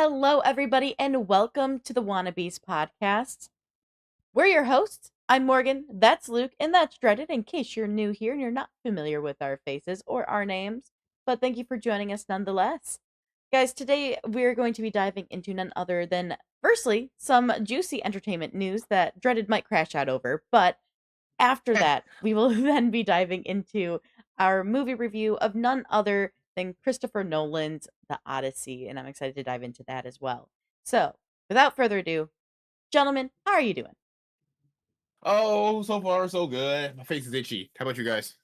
Hello, everybody, and welcome to the Wannabes podcast. We're your hosts. I'm Morgan, that's Luke, and that's Dreaded, in case you're new here and you're not familiar with our faces or our names. But thank you for joining us nonetheless. Guys, today we're going to be diving into none other than, firstly, some juicy entertainment news that Dreaded might crash out over, but after that, we will then be diving into our movie review of none other than Christopher Nolan's The Odyssey, and I'm excited to dive into that as well. So, without further ado, gentlemen, how are you doing? Oh, so far so good. My face is itchy. How about you guys?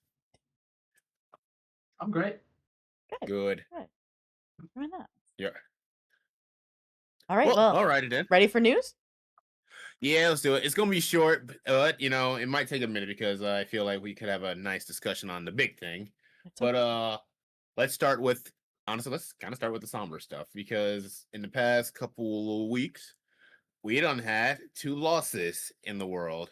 I'm great. Good, Good. good. Why not? Yeah. All right, well, alrighty then. ready for news? Yeah, let's do it. It's gonna be short, but it might take a minute because I feel like we could have a nice discussion on the big thing. It's But okay. let's start with honestly, let's kind of start with the somber stuff because in the past couple of weeks, we done had two losses in the world.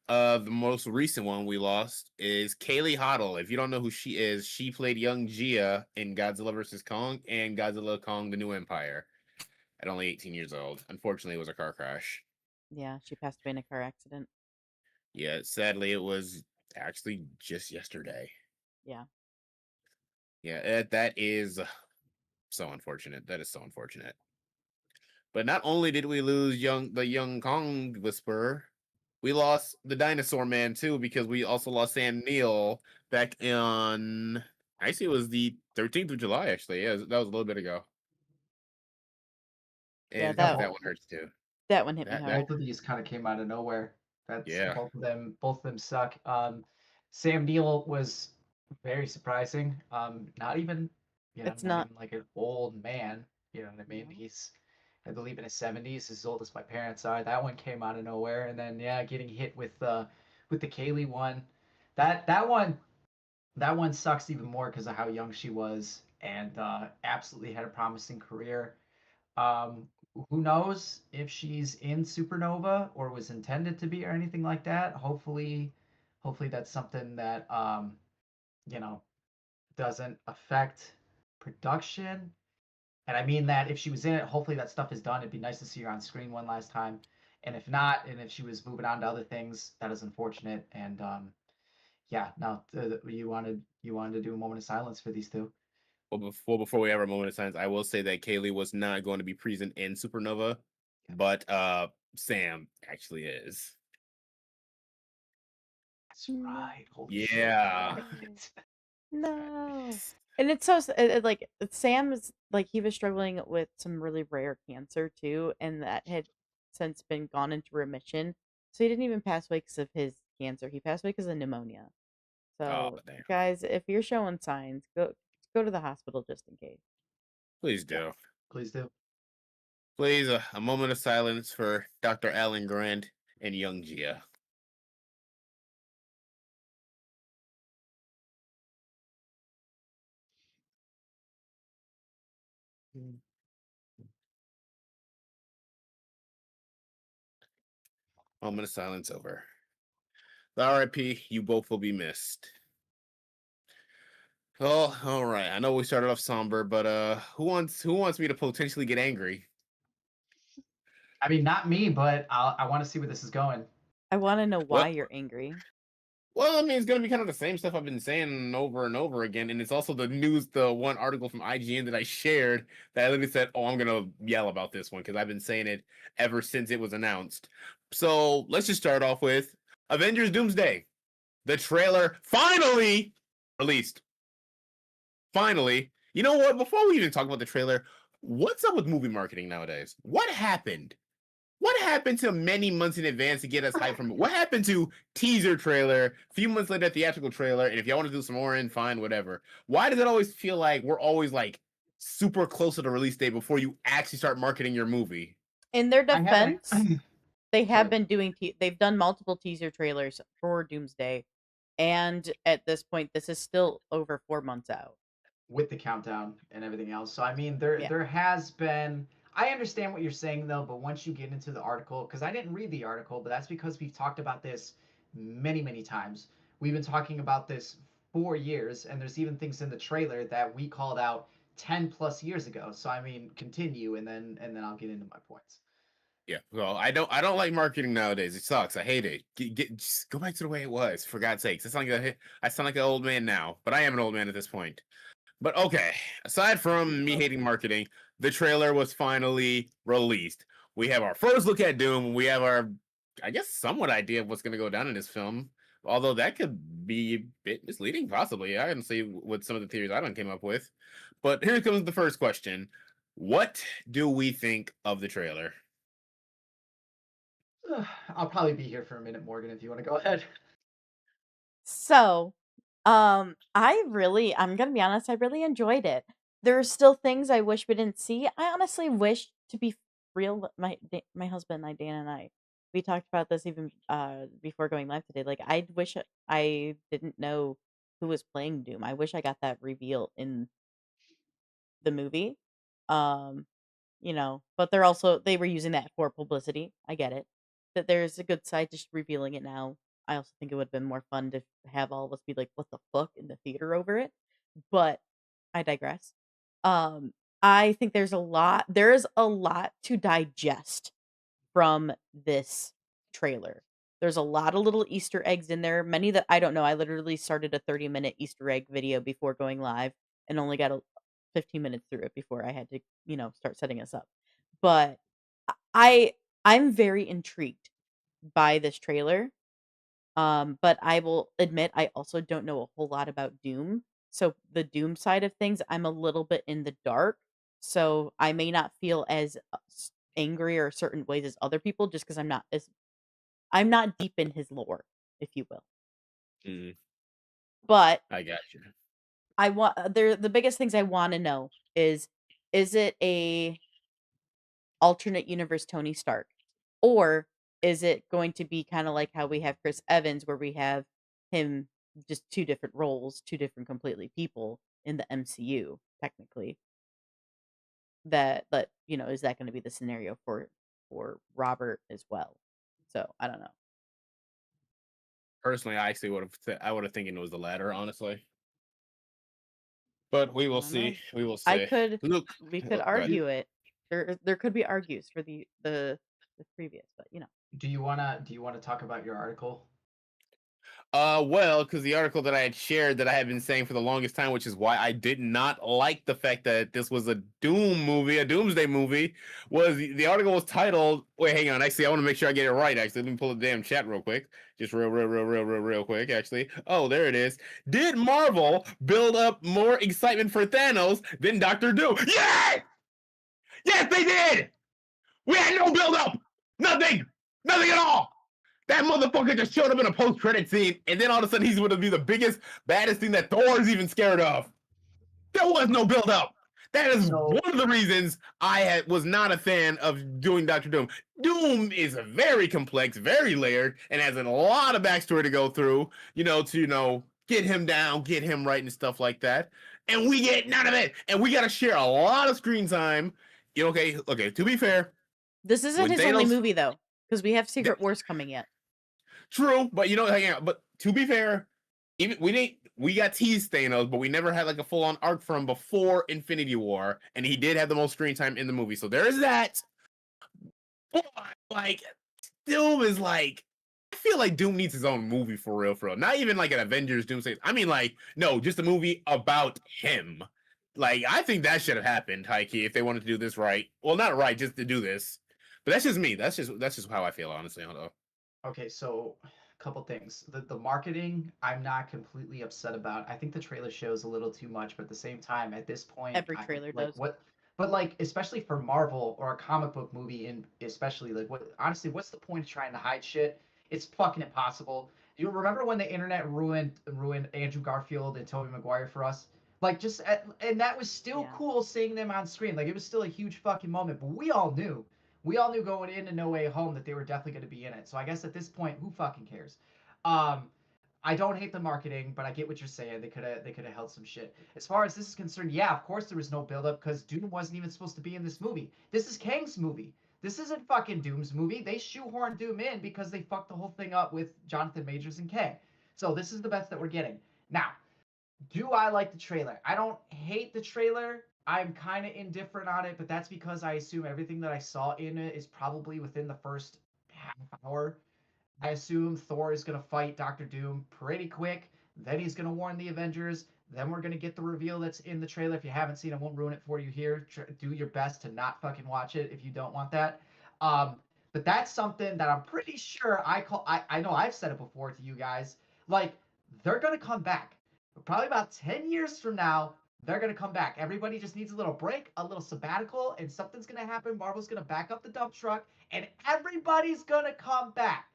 The most recent one we lost is Kaylee Hoddle. If you don't know who she is, she played young Gia in Godzilla vs. Kong and Godzilla Kong: The New Empire at only 18 years old. Unfortunately, it was a car crash. Yeah, she passed away in a car accident. Yeah, sadly, it was actually just yesterday. Yeah. Yeah, that is so unfortunate. That is so unfortunate. But not only did we lose the young Kong Whisperer, we lost the Dinosaur Man too because we also lost Sam Neill back on. Actually, it was the 13th of July. Actually, yeah, that was a little bit ago. Yeah, And Yeah, that that one hurts too. that one hit me That hard. both of these kind of came out of nowhere. That's yeah. both of them suck. Sam Neill was very surprising. It's Not not. even like an old man. You know what I mean? No. He's, I believe, in his 70s, as old as my parents are. That one came out of nowhere, and then yeah, getting hit with the Kaylee one. That one sucks even more because of how young she was and absolutely had a promising career. Um, who knows if she's in Supernova or was intended to be or anything like that. Hopefully that's something that you know, doesn't affect production. And I mean that if she was in it, hopefully that stuff is done. It'd be nice to see her on screen one last time. And if not, and if she was moving on to other things, that is unfortunate. And yeah, no, you wanted to do a moment of silence for these two. Well, before we have our moment of silence, I will say that Kaylee was not going to be present in Supernova, but Sam actually is. That's No. right. Holy shit. Yeah. No. And it's like Sam is like he was struggling with some really rare cancer too, and that had since been gone into remission. So he didn't even pass away because of his cancer. He passed away because of pneumonia. Oh, So damn. guys, if you're showing signs, go to the hospital just in case. Please Yeah, do. please do. Please, a moment of silence for Dr. Alan Grant and young Gia. Moment of silence over. The RIP, you both will be missed. Oh, all right. I know we started off somber, but who wants me to potentially get angry? I mean, not me, but I want to see where this is going. I want to know Well, why you're angry. I mean, it's gonna be kind of the same stuff I've been saying over and over again, and it's also the one article from IGN that I shared that I literally said, "Oh, I'm gonna yell about this one because I've been saying it ever since it was announced." So let's just start off with Avengers: Doomsday. The trailer finally released. Finally, you know what? Before we even talk about the trailer, what's up with movie marketing nowadays? What happened? What happened to many months in advance to get us hyped from it? What happened to teaser trailer, a few months later theatrical trailer, and if y'all want to do some more in, fine, whatever. Why does it always feel like we're always like super close to the release date before you actually start marketing your movie? In their I haven't. defense, they have Sorry. been doing they've done multiple teaser trailers for Doomsday, and at this point, this is still over 4 months out. With the countdown and everything else. So I mean, there Yeah. there has been. I understand what you're saying though, but once you get into the article, because I didn't read the article, but that's because we've talked about this many times. We've been talking about this for years, and there's even things in the trailer that we called out 10 plus years ago. So I mean, continue and then I'll get into my points. Yeah, well, I don't like marketing nowadays. It sucks. I hate it. Just go back to the way it was, for God's sakes. I sound like an old man now, but I am an old man at this point. But okay, aside from me hating marketing, the trailer was finally released. We have our first look at Doom. We have our, I guess, somewhat idea of what's going to go down in this film. Although that could be a bit misleading, possibly. I can see what some of the theories I done came up with. But here comes the first question: what do we think of the trailer? I'll probably be here for a minute, Morgan, if you want to go ahead. So, I'm gonna be honest, I really enjoyed it. There are still things I wish we didn't see. I honestly wish, to be real, my husband, Dana and I, we talked about this even before going live today. Like, I wish I didn't know who was playing Doom. I wish I got that reveal in the movie. Um, but they were using that for publicity. I get it. That there's a good side to just revealing it now. I also think it would have been more fun to have all of us be like, "What the fuck?" in the theater over it. But I digress. Um, I think there's a lot to digest from this trailer. There's a lot of little Easter eggs in there, many that I don't know. I literally started a 30-minute Easter egg video before going live and only got 15 minutes through it before I had to, start setting us up. But I I'm very intrigued by this trailer. But I will admit I also don't know a whole lot about Doom. So the Doom side of things, I'm a little bit in the dark. So I may not feel as angry or certain ways as other people just because I'm not deep in his lore, if you will. Mm, But I got you. the biggest things I want to know is it a alternate universe Tony Stark? Or is it going to be kind of like how we have Chris Evans, where we have him just two different roles, two different completely people in the MCU, technically? Is that going to be the scenario for Robert as well? So I don't know. Personally, I actually would have thinking it was the latter, honestly. But we I will don't know. see. We will I see. could Look, We could oh, go ahead. Do argue it. There could be argues for the previous, but do you wanna talk about your article? Well, because the article that I had shared that I had been saying for the longest time, which is why I did not like the fact that this was a Doom movie, a Doomsday movie, was the article was titled. Wait, hang on. Actually, I want to make sure I get it right. Actually, let me pull the damn chat real quick. Just real quick. Actually, oh, there it is. Did Marvel build up more excitement for Thanos than Doctor Doom? Yes, yes, they did. We had no build up. Nothing. Nothing at all. That motherfucker just showed up in a post-credit scene, and then all of a sudden he's going to be the biggest, baddest thing that Thor's even scared of. There was no build-up. That is one So of the reasons was not a fan of doing Doctor Doom. Doom is very complex, very layered, and has a lot of backstory to go through, to get him down, get him right, and stuff like that. And we get none of it. And we got to share a lot of screen time. Okay, to be fair, this isn't when his only Thanos movie though, because we have Secret Wars coming yet. True, but hang on. But to be fair, even we got teased Thanos, but we never had like a full on arc from before Infinity War, and he did have the most screen time in the movie. So there is that. But like Doom is like I feel like Doom needs his own movie for real, for real. Not even like an Avengers Doomsday. I mean, like, no, just a movie about him. Like, I think that should have happened, Heike, if they wanted to do this right. Well, not right, just to do this. But that's just me. That's just how I feel, honestly. Although. okay, so a couple things. The marketing, I'm not completely upset about. I think the trailer shows a little too much, but at the same time, at this point, Every I trailer like does. what but like especially for Marvel or a comic book movie and especially like what honestly, what's the point of trying to hide shit? It's fucking impossible. Do you remember when the internet ruined Andrew Garfield and Tobey Maguire for us? Like and that was still Yeah. cool seeing them on screen. Like it was still a huge fucking moment, but we all knew going into No Way Home that they were definitely going to be in it. So I guess at this point, who fucking cares? Um, I don't hate the marketing, but I get what you're saying. They could have held some shit. As far as this is concerned, yeah, of course there was no build up because Doom wasn't even supposed to be in this movie. This is Kang's movie. This isn't fucking Doom's movie. They shoehorned Doom in because they fucked the whole thing up with Jonathan Majors and Kang. So this is the best that we're getting. Now, do I like the trailer? I don't hate the trailer. I'm kind of indifferent on it, but that's because I assume everything that I saw in it is probably within the first half hour. I assume Thor is going to fight Doctor Doom pretty quick. Then he's going to warn the Avengers. Then we're going to get the reveal that's in the trailer. If you haven't seen it, I won't ruin it for you here. Do your best to not fucking watch it if you don't want that. Um, but that's something that I'm pretty sure I know I've said it before to you guys. Like, they're going to come back. Probably about 10 years from now, they're going to come back. Everybody just needs a little break, a little sabbatical, and something's going to happen. Marvel's going to back up the dump truck, and everybody's going to come back.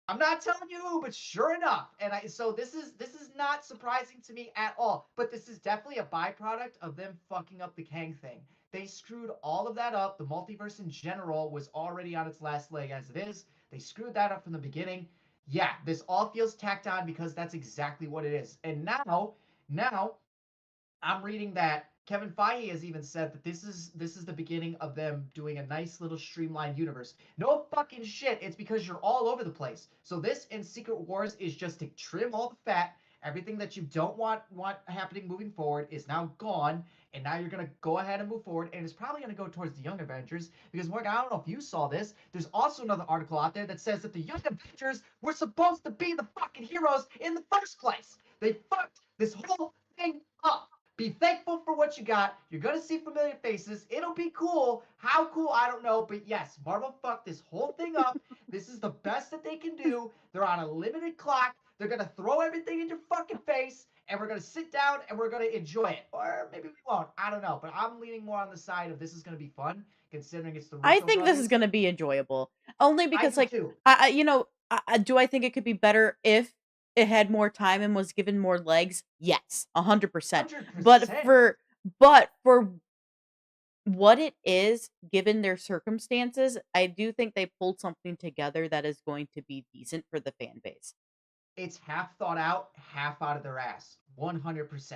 I'm not telling you who, but sure enough, so this is not surprising to me at all. But this is definitely a byproduct of them fucking up the Kang thing. They screwed all of that up. The multiverse in general was already on its last leg as it is. They screwed that up from the beginning. Yeah, this all feels tacked on because that's exactly what it is. And now I'm reading that Kevin Feige has even said that this is the beginning of them doing a nice little streamlined universe. No fucking shit. It's because you're all over the place. So this and Secret Wars is just to trim all the fat. Everything that you don't want happening moving forward is now gone, and now you're gonna go ahead and move forward, and it's probably gonna go towards the Young Avengers because Morgan, I don't know if you saw this. There's also another article out there that says that the Young Avengers were supposed to be the fucking heroes in the first place. They fucked this whole thing up. Be thankful for what you got. You're going to see familiar faces. It'll be cool. How cool, I don't know. But yes, Marvel fucked this whole thing up. This is the best that they can do. They're on a limited clock. They're going to throw everything in your fucking face. And we're going to sit down and we're going to enjoy it. Or maybe we won't. I don't know. But I'm leaning more on the side of this is going to be fun, considering it's the I Russo think this is brothers. going to be enjoyable. Only I because, do like, too. do I think it could be better if it had more time and was given more legs? Yes, 100%. But 100%. for what it is, given their circumstances, I do think they pulled something together that is going to be decent for the fan base. It's half thought out, half out of their ass. 100%.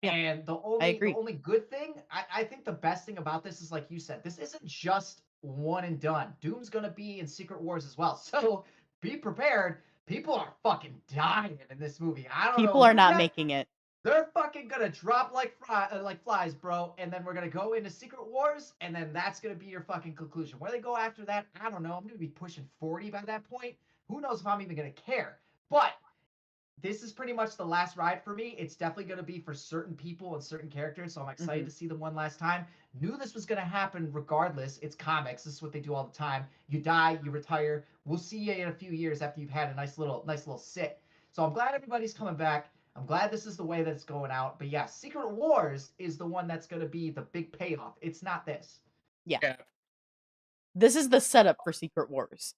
Yeah, And the I only agree. good thing, I think the best thing about this is like you said, this isn't just one and done. Doom's gonna be in Secret Wars as well. So be prepared. People are fucking dying in this movie. I don't know People are who not yet. making it. They're fucking gonna drop like flies, bro. And then we're gonna go into Secret Wars, and then that's gonna be your fucking conclusion. Where they go after that, I don't know. I'm gonna be pushing 40 by that point. Who knows if I'm even gonna care? But this is pretty much the last ride for me. It's definitely going to be for certain people and certain characters, so I'm excited Mhm. to see them one last time. Knew this was going to happen regardless. It's comics. This is what they do all the time. You die, you retire. We'll see you in a few years after you've had a nice little sit. So I'm glad everybody's coming back. I'm glad this is the way that it's going out. But yeah, Secret Wars is the one that's going to be the big payoff. It's not this. Yeah. Yeah. This is the setup for Secret Wars.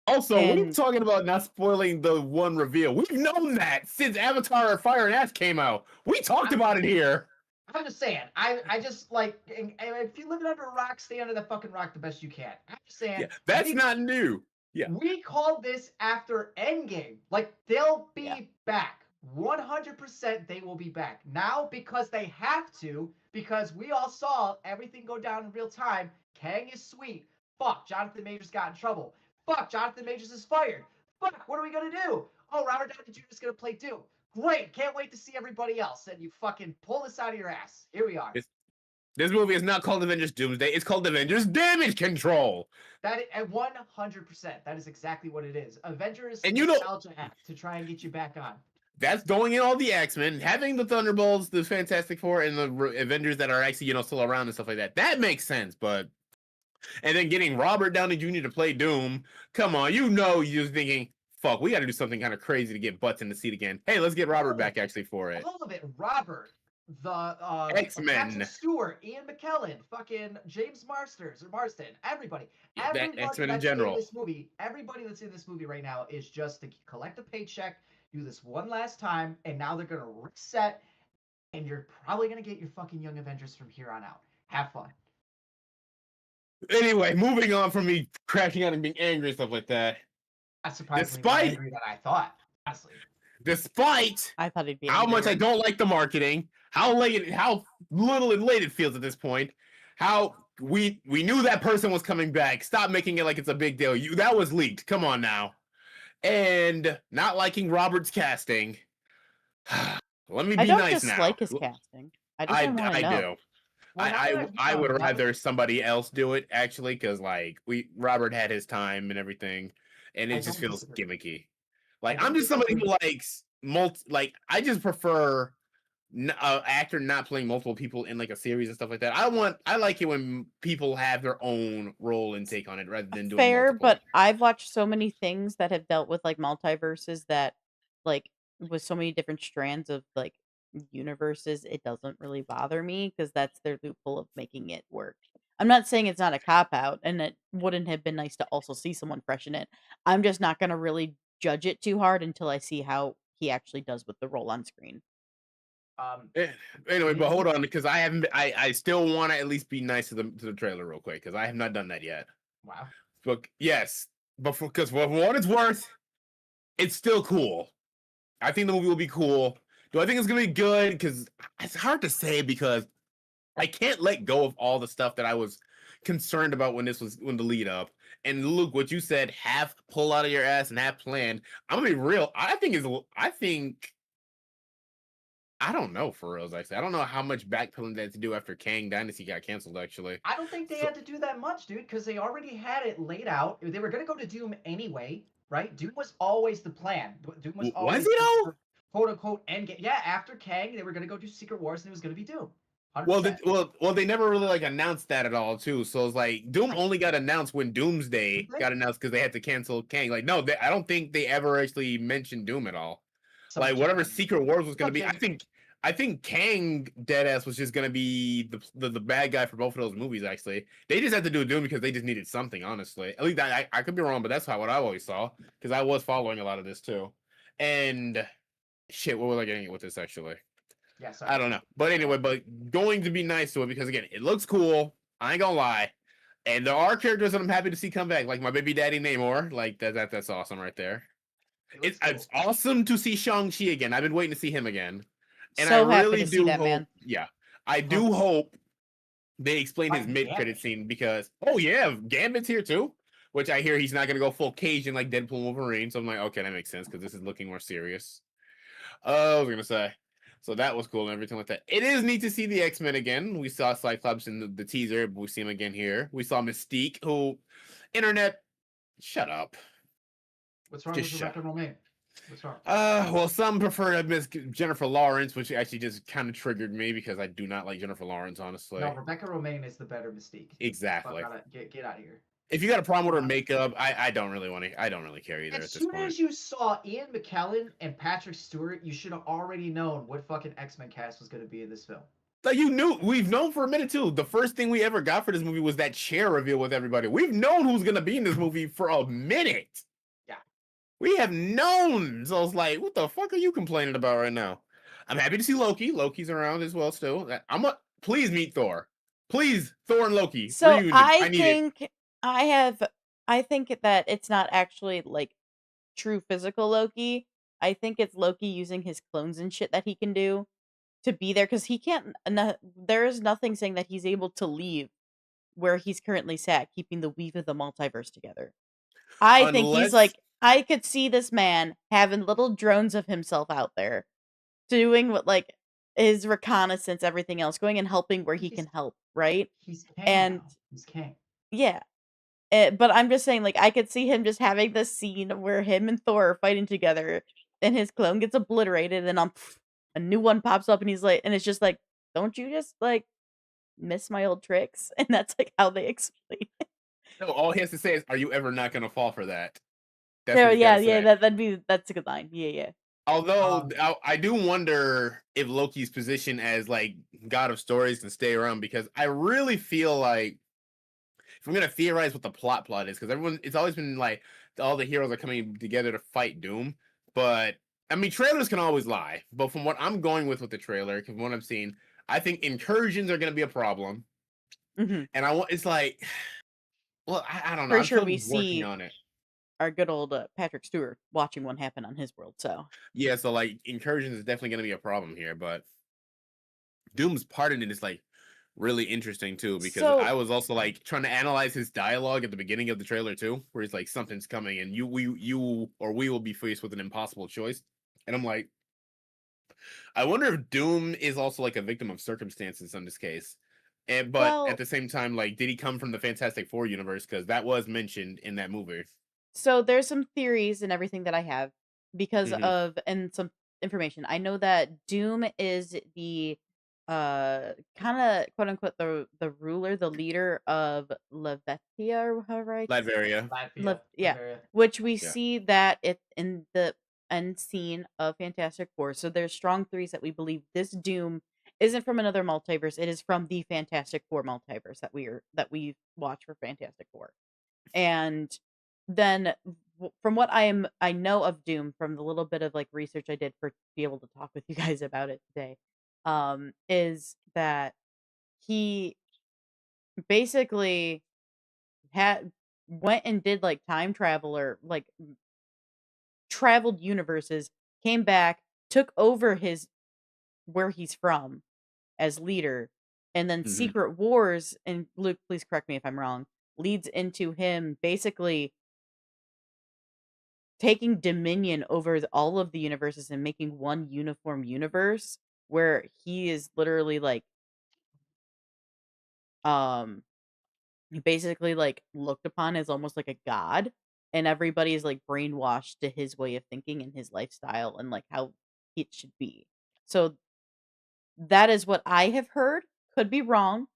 Also, what are you And talking about not spoiling the one reveal? We've known that since Avatar Fire and Ash came out. We talked about it here. I'm just saying. I just like if you live under a rock, stay under the fucking rock the best you can. I'm just saying. Yeah, that's not new. Yeah. We called this after Endgame. Like they'll yeah. be back. 100% they will be back. Now because they have to, because we all saw everything go down in real time. Kang is sweet. Fuck, Jonathan Majors got in trouble. Fuck, Jonathan Majors is fired. Fuck, what are we gonna do? Oh, Robert Downey Jr. is gonna play Doom. Great, can't wait to see everybody else. And you fucking pull this out of your ass. Here we are. This movie is not called Avengers Doomsday. It's called Avengers Damage Control. That at 100%. That is exactly what it is. Avengers And nostalgia app to try and get you back on. that's going in all the X-Men, having the Thunderbolts, the Fantastic Four, and the Avengers that are actually, still around and stuff like that. That makes sense, but and then getting Robert Downey Jr. to play Doom, come on, you're thinking, fuck, we got to do something kind of crazy to get butts in the seat again. Hey, let's get Robert back actually for it. All of it. Robert, the X-Men, Patrick Stewart, Ian McKellen, fucking James Marston, everybody, X-Men in that's general. in this movie, everybody that's in this movie right now is just to collect a paycheck, do this one last time, and now they're gonna reset, and you're probably gonna get your fucking Young Avengers from here on out. Have fun. Anyway, moving on from me crashing out and being angry and stuff like that. Not surprisingly more angry than I thought, honestly. Despite I thought it'd be how much I don't like the marketing, how little and late it feels at this point, how we knew that person was coming back. Stop making it like it's a big deal. That was leaked. Come on now. And not liking Robert's casting. Let me be I don't nice now. dislike his casting. I just don't want to know. do. Well, now that I would now that rather somebody else do it actually, because like Robert had his time and everything, and I it just don't feels disagree. gimmicky. I Like I'm don't just somebody disagree. who likes like I just prefer actor not playing multiple people in like a series and stuff like that. I like it when people have their own role and take on it rather than doing Fair, multiple. but I've watched so many things that have dealt with like multiverses that like with so many different strands of like universes, it doesn't really bother me because that's their loophole of making it work. I'm not saying it's not a cop out and it wouldn't have been nice to also see someone fresh in it. I'm just not going to really judge it too hard until I see how he actually does with the role on screen. Um, Eh, Anyway, but he hold on, because I haven't. I still want to at least be nice to the trailer real quick because I have not done that yet. wow. But yes, but because for what it's worth, it's still cool. I think the movie will be cool. Do I think it's gonna be good? Because it's hard to say because I can't let go of all the stuff that I was concerned about when the lead up. And Luke, what you said, half pull out of your ass and half planned. I'm gonna be real. I don't know for reals. Actually, I don't know how much backpedaling they had to do after Kang Dynasty got canceled. Actually, I don't think they so had to do that much, dude, because they already had it laid out. They were gonna go to Doom anyway, right? Doom was always the plan. Doom was was always he the though? quote unquote end game. Yeah, after Kang, they were gonna go do Secret Wars, and it was gonna be Doom, hundred Well, percent. they never really like announced that at all, too. So it's like Doom I only got announced when Doomsday did they? got announced because they had to cancel Kang. Like, no, I don't think they ever actually mentioned Doom at all. Someone Like, check whatever my Secret Wars was going to Look, be, Jake. I think Kang Deadass was just going to be the bad guy for both of those movies. Actually, they just had to do Doom because they just needed something. Honestly, at least I could be wrong, but that's how what I always saw because I was following a lot of this too. And shit, what was I getting at with this actually? Yeah, sorry. I don't know. But anyway, but going to be nice to it because again, it looks cool. I ain't gonna lie. And there are characters that I'm happy to see come back, like my baby daddy Namor. Like that's awesome right there. It looks It's cool. awesome to see Shang-Chi again. I've been waiting to see him again. And I So happy really to see do that hope, man. yeah. I do hope they explain his Fucking mid-credit Gambit. scene because oh yeah, Gambit's here too. Which I hear he's not gonna go full Cajun like Deadpool and Wolverine. So I'm like, okay, that makes sense because this is looking more serious. I was gonna say. So that was cool and everything like that. It is neat to see the X-Men again. We saw Cyclops in the teaser, but we see him again here. We saw Mystique, who internet shut up. What's wrong Just with shut Rebecca up. Romaine? What's wrong? Well, some prefer Miss Jennifer Lawrence, which actually just kind of triggered me because I do not like Jennifer Lawrence, No, honestly. Rebecca Romaine is the better Mystique. Fuck Exactly. out of get out of here. If you got a problem with her 100. makeup, I don't really want to. I don't really care either As at this soon point. as you saw Ian McKellen and Patrick Stewart, you should have already known what fucking X-Men cast was going to be in this film. Like you knew, we've known for a minute too. The first thing we ever got for this movie was that chair reveal with everybody. We've known who's gonna be in this movie for a minute. Yeah. We have known. So I was like, what the fuck are you complaining about right now? I'm happy to see Loki. Loki's around as well still. Please meet Thor. Please, Thor and Loki So reunion. I need it. I have I think that it's not actually like true physical Loki. I think it's Loki using his clones and shit that he can do to be there because he can't. There is nothing saying that he's able to leave where he's currently sat, keeping the weave of the multiverse together. I think he's Unless like I could see this man having little drones of himself out there doing what like his reconnaissance, everything else, going and helping where he He's can help, right? he's Kang And now. He's Kang. yeah, but I'm just saying, like, I could see him just having this scene where him and Thor are fighting together, and his clone gets obliterated, and a new one pops up, and he's like, and it's just like, don't you just like miss my old tricks? And that's like how they explain it. no, all he has to say is, "Are you ever not gonna fall for that?" That's So what he's got yeah, to yeah, say. that's a good line. Yeah, yeah. Although Um, I do wonder if Loki's position as like God of Stories can stay around because I really feel like if I'm gonna theorize what the plot is, because it's always been like all the heroes are coming together to fight Doom. But I mean, trailers can always lie. But from what I'm going with the trailer, because what I'm seeing, I think incursions are gonna be a problem, Hmm. and it's like, well, I don't know. Pretty I'm sure still we working see on it. our good old Patrick Stewart watching one happen on his world. So Yeah, so like incursions is definitely gonna be a problem here, but Doom's part in it is like really interesting too because I so was also like trying to analyze his dialogue at the beginning of the trailer too, where he's like something's coming and we will be faced with an impossible choice, and I'm like, I wonder if Doom is also like a victim of circumstances in this case, But at Well, the same time, like, did he come from the Fantastic Four universe? Because that was mentioned in that movie. so there's some theories and everything that I have because Hmm. of and some information. I know that Doom is the kind of quote unquote the ruler, the leader of Levetia or however I Latveria. Yeah, Latveria. which we Yeah. see that it in the end scene of Fantastic Four. So there's strong theories that we believe this Doom isn't from another multiverse. It is from the Fantastic Four multiverse that we watch for Fantastic Four. And then from what I know of Doom from the little bit of like research I did for to be able to talk with you guys about it today, is that he basically had went and did like time travel or like traveled universes, came back, took over his where he's from as leader, and then Hmm. Secret Wars, and Luke, please correct me if I'm wrong, leads into him basically taking dominion over all of the universes and making one uniform universe where he is literally like um basically like looked upon as almost like a god, and everybody is like brainwashed to his way of thinking and his lifestyle and like how it should be. So that is what I have heard. Could be wrong,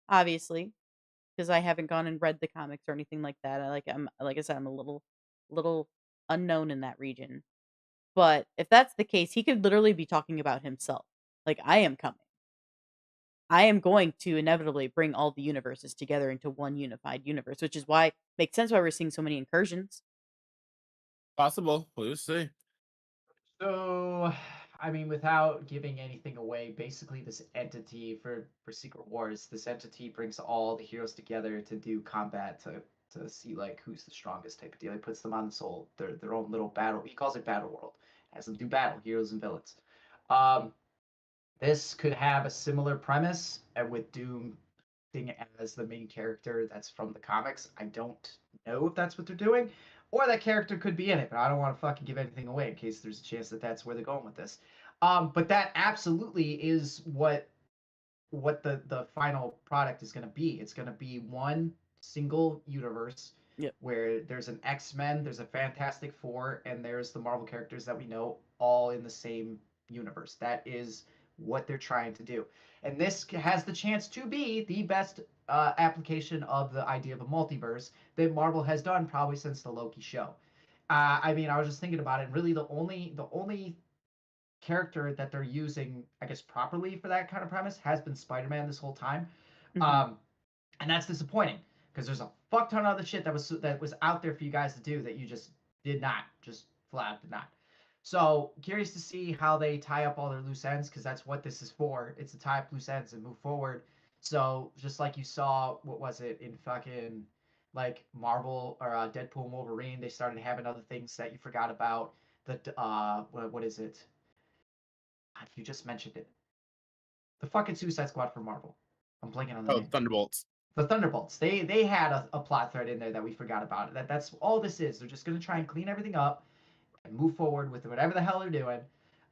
obviously, because I haven't gone and read the comics or anything like that. I'm like I said, I'm a little unknown in that region. But if that's the case, he could literally be talking about himself. Like, I am coming. I am going to inevitably bring all the universes together into one unified universe, which is why makes sense why we're seeing so many incursions. Possible. We'll see. So, I mean, without giving anything away, basically this entity for Secret Wars, this entity brings all the heroes together to do combat to see like who's the strongest type of deal. He puts them on their own little battle. He calls it battle world. Has them do battle, heroes and villains. Um, this could have a similar premise with Doom being as the main character that's from the comics. I don't know if that's what they're doing, or that character could be in it, but I don't want to fucking give anything away in case there's a chance that that's where they're going with this. But that absolutely is what the final product is going to be. It's going to be one single universe Yep. where there's an X-Men, there's a Fantastic Four, and there's the Marvel characters that we know all in the same universe. That is what they're trying to do. And this has the chance to be the best application of the idea of a multiverse that Marvel has done probably since the Loki show. I mean, I was just thinking about it, and really the only character that they're using, I guess, properly for that kind of premise has been Spider-Man this whole time. Hmm. Um, and that's disappointing because there's a fuck ton of other shit that was out there for you guys to do that you just did not, just flat did not. So curious to see how they tie up all their loose ends because that's what this is for. It's to tie up loose ends and move forward. So just like you saw, what was it in fucking like Marvel or Deadpool and Wolverine, they started having other things that you forgot about. The what is it? You just mentioned it. The fucking Suicide Squad for Marvel. I'm blanking on the Oh, name. Thunderbolts. The Thunderbolts. They had a plot thread in there that we forgot about. That's all this is. They're just gonna try and clean everything up and move forward with whatever the hell they're doing.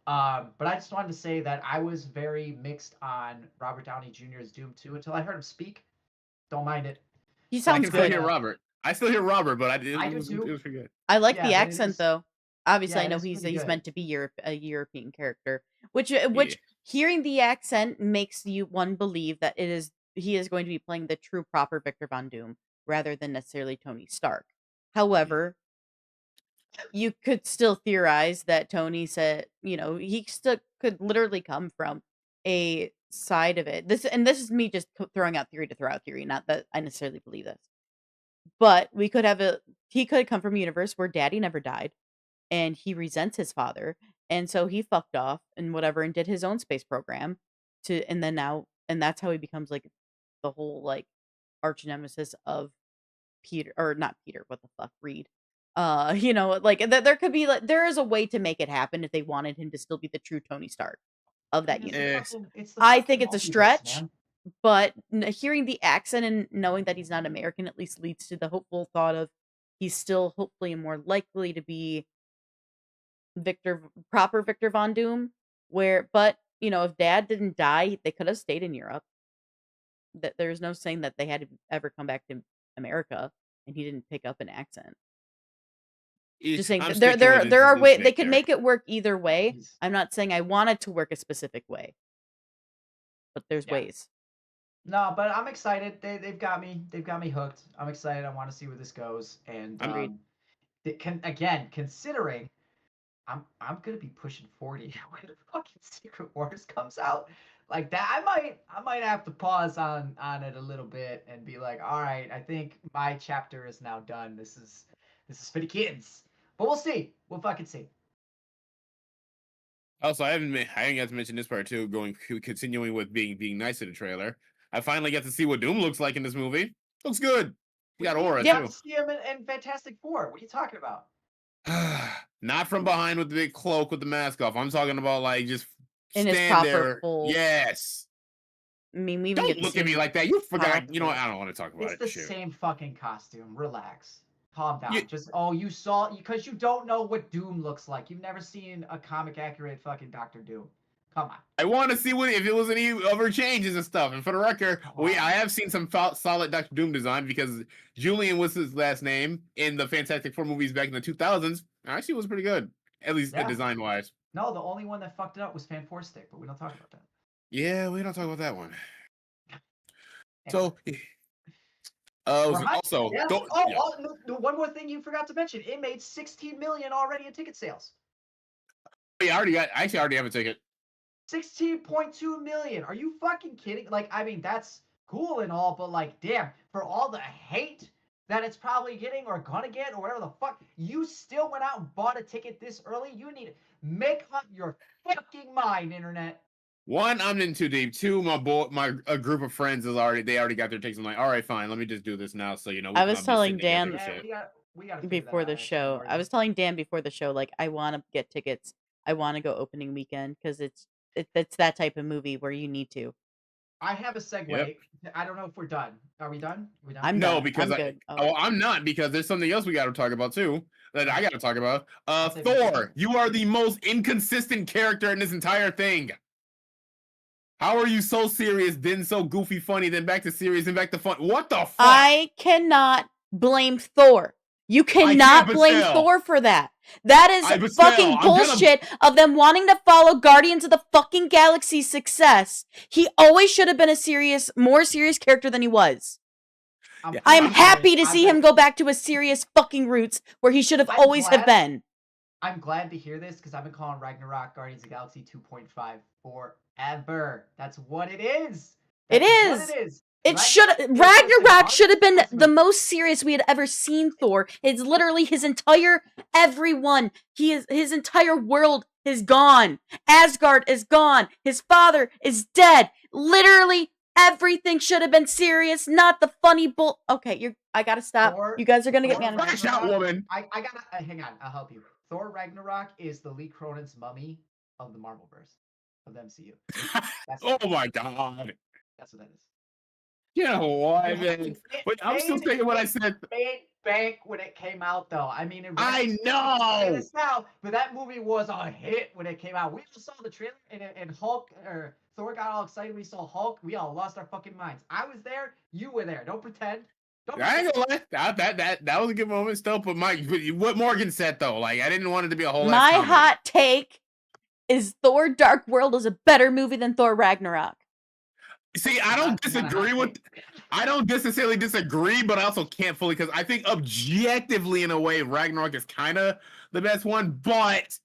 But I just wanted to say that I was very mixed on Robert Downey Jr.'s Doom 2 until I heard him speak. Don't mind it. He I sounds can still But good. hear Robert. I still hear Robert, but I do it too. was pretty good. I like Yeah, the but it accent is. though. Obviously, Yeah, I it know is pretty he's good. meant to be a European character, which Yeah. hearing the accent makes you one believe that he is going to be playing the true proper Victor Von Doom rather than necessarily Tony Stark. Yeah. However, you could still theorize that Tony said, he still could literally come from a side of it. This is me just throwing out theory to throw out theory, not that I necessarily believe this. But he could come from a universe where daddy never died and he resents his father, and so he fucked off and whatever and did his own space program and that's how he becomes like the whole like arch nemesis of Peter, or not Peter, what the fuck, Reed. Like there could be like there is a way to make it happen if they wanted him to still be the true Tony Stark of I mean, that it's the Eh, universe. fucking it's the I fucking think it's a multiverse, stretch, man. but hearing the accent and knowing that he's not American at least leads to the hopeful thought of he's still hopefully more likely to be proper Victor Von Doom. But if Dad didn't die, they could have stayed in Europe. that there's no saying that they had to ever come back to America and he didn't pick up an accent. Just saying I'm there sticking with there are his way they make could there. make it work either way. He's I'm not saying I want it to work a specific way, but there's yeah. ways. No, but I'm excited. They've got me. They've got me hooked. I'm excited. I want to see where this goes. And Agreed. considering I'm gonna be pushing 40 when fucking Secret Wars comes out. Like that, I might have to pause on it a little bit and be like, all right, I think my chapter is now done. This is for the kids. But we'll see. We'll fucking see. Also, I haven't got to mention this part too. Continuing with being nice to the trailer. I finally get to see what Doom looks like in this movie. Looks good. He got aura Yep. got too. to see him in Fantastic Four. What are you talking about? Not from behind with the big cloak with the mask off. I'm talking about like just In his stand proper there. full. Yes. I mean, we even Don't get to look see at me him like that. You forgot. You know what? powerful. I don't want to talk about It's it. the Shoot. same fucking costume. Relax. Calm down. Yeah. Just you saw because you don't know what Doom looks like. You've never seen a comic accurate fucking Doctor Doom. Come on. I want to see if it was any other changes and stuff. And for the record, I have seen some solid Doctor Doom design because Julian was his last name in the Fantastic Four movies back in the 2000s. Actually, was pretty good, at least Yeah. design wise. No, the only one that fucked it up was Fan Four Stick, but we don't talk about that. Yeah, we don't talk about that one. Anyway. So, Right? also, Yes. yeah. No, one more thing you forgot to mention. It made 16 million already in ticket sales. I already have a ticket. 16.2 million. Are you fucking kidding? Like, I mean, that's cool and all, but like, damn, for all the hate that it's probably getting or gonna get or whatever the fuck, you still went out and bought a ticket this early? You need to make up your fucking mind, internet. One, I'm in too deep. Two, a group of friends they already got their tickets. I'm like, all right, fine, let me just do this now. So I was telling Dan We gotta before the show. I was telling Dan before the show, like I want to get tickets. I want to go opening weekend because it's that type of movie where you need to. I have a segue. Yep. I don't know if we're done. Are we done? I'm no, done. because I'm good. I'm not because there's something else we got to talk about too. That I got to talk about. say Thor, you are the most inconsistent character in this entire thing. How are you so serious, then so goofy funny, then back to serious, and back to fun? What the fuck? I cannot blame Thor. You cannot blame Thor for that. That is fucking bullshit of them wanting to follow Guardians of the fucking Galaxy's success. He always should have been more serious character than he was. I'm happy to see him go back to his serious fucking roots where he should have always have been. I'm glad to hear this because I've been calling Ragnarok Guardians of the Galaxy 2.5 forever. That's what it is. It is. Ragnarok should have been the most serious we had ever seen Thor. It's literally his entire everyone. His entire world is gone. Asgard is gone. His father is dead. Literally everything should have been serious, not the funny bull. Okay, I gotta stop. You guys are gonna get me on. Flash out, woman. I gotta hang on. I'll help you. Thor Ragnarok is the Lee Cronin's mummy of the Marvelverse of the MCU. Oh my god. That's what that is. You know what, man? But I'm still thinking what I said. Made bank when it came out, though. I mean, I know. Now, but that movie was a hit when it came out. We all saw the trailer, and Hulk or Thor got all excited. We saw Hulk. We all lost our fucking minds. I was there. You were there. Don't pretend. I ain't gonna lie. That was a good moment still. But what Morgan said though, like I didn't want it to be a whole. My hot take is Thor: Dark World is a better movie than Thor: Ragnarok. See, I don't disagree with. I don't necessarily disagree, but I also can't fully because I think objectively, in a way, Ragnarok is kind of the best one. But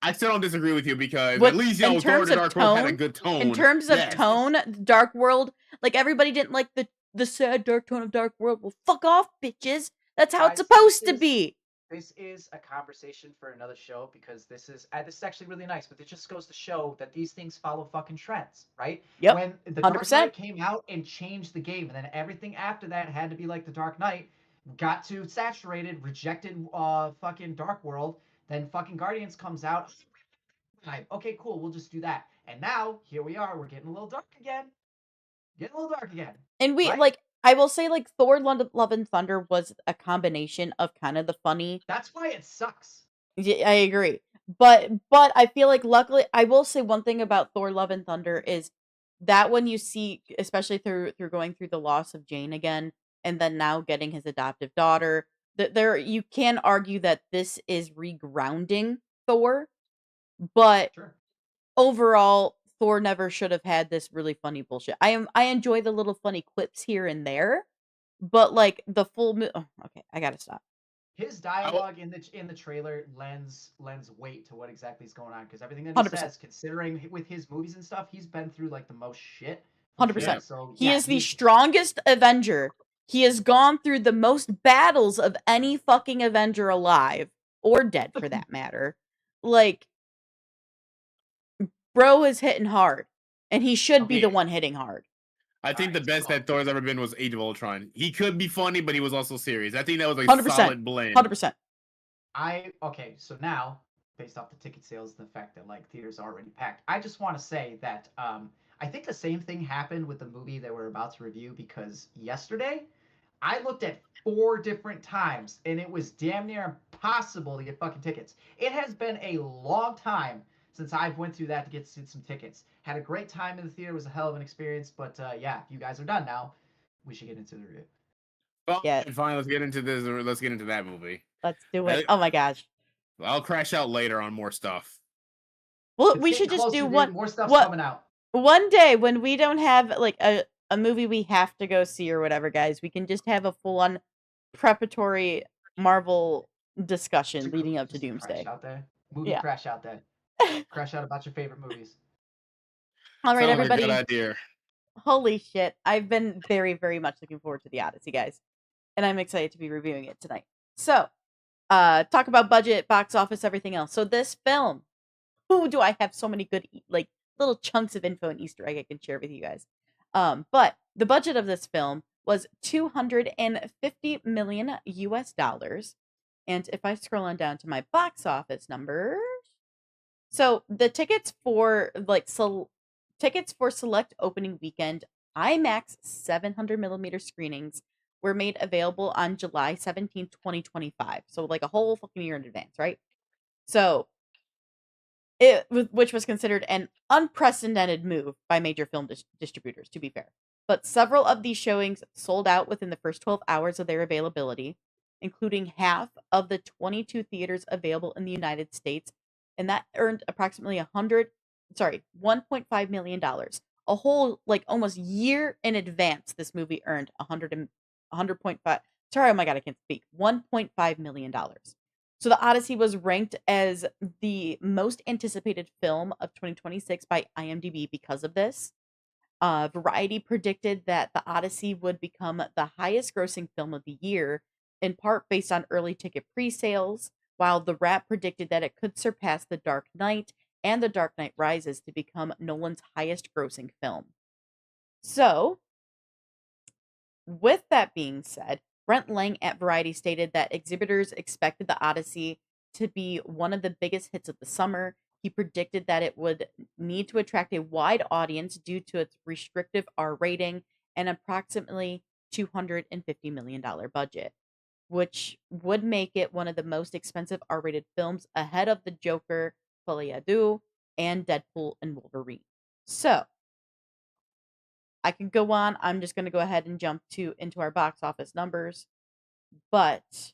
I still don't disagree with you because at least Thor: Dark World had a good tone. In terms of tone, Dark World, like everybody didn't like the sad dark tone of Dark World. Well, fuck off, bitches. That's how it's supposed to be. This is a conversation for another show because this is actually really nice, but it just goes to show that these things follow fucking trends, right? Yep. When the 100%. Dark Knight came out and changed the game, and then everything after that had to be like the Dark Knight, got too saturated, rejected fucking Dark World, then fucking Guardians comes out. Okay, cool, we'll just do that. And now, here we are, we're getting a little dark again. And I will say, like, Thor Love and Thunder was a combination of kind of the funny. That's why it sucks. Yeah, I agree. But I feel like, luckily, I will say one thing about Thor Love and Thunder is that one you see, especially through going through the loss of Jane again, and then now getting his adoptive daughter. That there, you can argue that this is regrounding Thor, but Sure. overall, Thor never should have had this really funny bullshit. I enjoy the little funny quips here and there, but like the full. Oh, okay, I gotta stop. His I, dialogue in the trailer lends weight to what exactly is going on because everything that he 100%. says, considering with his movies and stuff, he's been through like the most shit for sure. yeah, 100%. So He yeah, is the he's strongest Avenger. He has gone through the most battles of any fucking Avenger alive or dead for that matter. Like, bro is hitting hard, and he should be the okay. one hitting hard. I all think the right. best So that Thor's ever been was Age of Ultron. He could be funny, but he was also serious. I think that was a 100%. solid blend. 100%. okay, so now based off the ticket sales, the fact that like theaters are already packed, I just want to say that I think the same thing happened with the movie that we're about to review because yesterday I looked at 4 different times and it was damn near impossible to get fucking tickets. It has been a long time since I've went through that to get some tickets. Had a great time in the theater, it was a hell of an experience, but yeah, if you guys are done now, we should get into the review. Well, Yeah, fine. Let's get into this. Let's get into that movie. let's do it. I, Oh my gosh. I'll crash out later on more stuff. Well, It's we getting should just do closer, dude. one More stuff's what coming out. one day when we don't have like a movie we have to go see or whatever, guys. We can just have a full on preparatory Marvel discussion leading up to Just crash Doomsday. out there. Movie Yeah. crash out there. Crash out about your favorite movies. All right, Sounds like a good everybody. idea. Holy shit. I've been very, very much looking forward to the Odyssey, guys. And I'm excited to be reviewing it tonight. So, talk about budget, box office, everything else. So this film, who do I have so many good like little chunks of info and Easter egg I can share with you guys. But the budget of this film was 250 million US dollars. And if I scroll on down to my box office numbers, so the tickets for tickets for select opening weekend IMAX 700 millimeter screenings were made available on July 17th, 2025. So like a whole fucking year in advance, right? So which was considered an unprecedented move by major film distributors, to be fair. But several of these showings sold out within the first 12 hours of their availability, including half of the 22 theaters available in the United States, and that earned approximately 1.5 million dollars. A whole like almost year in advance, this movie earned 100.5. Sorry, oh my god, I can't speak. 1.5 million dollars. So The Odyssey was ranked as the most anticipated film of 2026 by IMDb because of this. Variety predicted that The Odyssey would become the highest grossing film of the year, in part based on early ticket pre sales, while The Wrap predicted that it could surpass The Dark Knight and The Dark Knight Rises to become Nolan's highest grossing film. So, with that being said, Brent Lang at Variety stated that exhibitors expected The Odyssey to be one of the biggest hits of the summer. He predicted that it would need to attract a wide audience due to its restrictive R rating and approximately $250 million budget, which would make it one of the most expensive R rated films ahead of The Joker, Folie à Deux, and Deadpool and Wolverine. So, I could go on. I'm just going to go ahead and jump into our box office numbers. But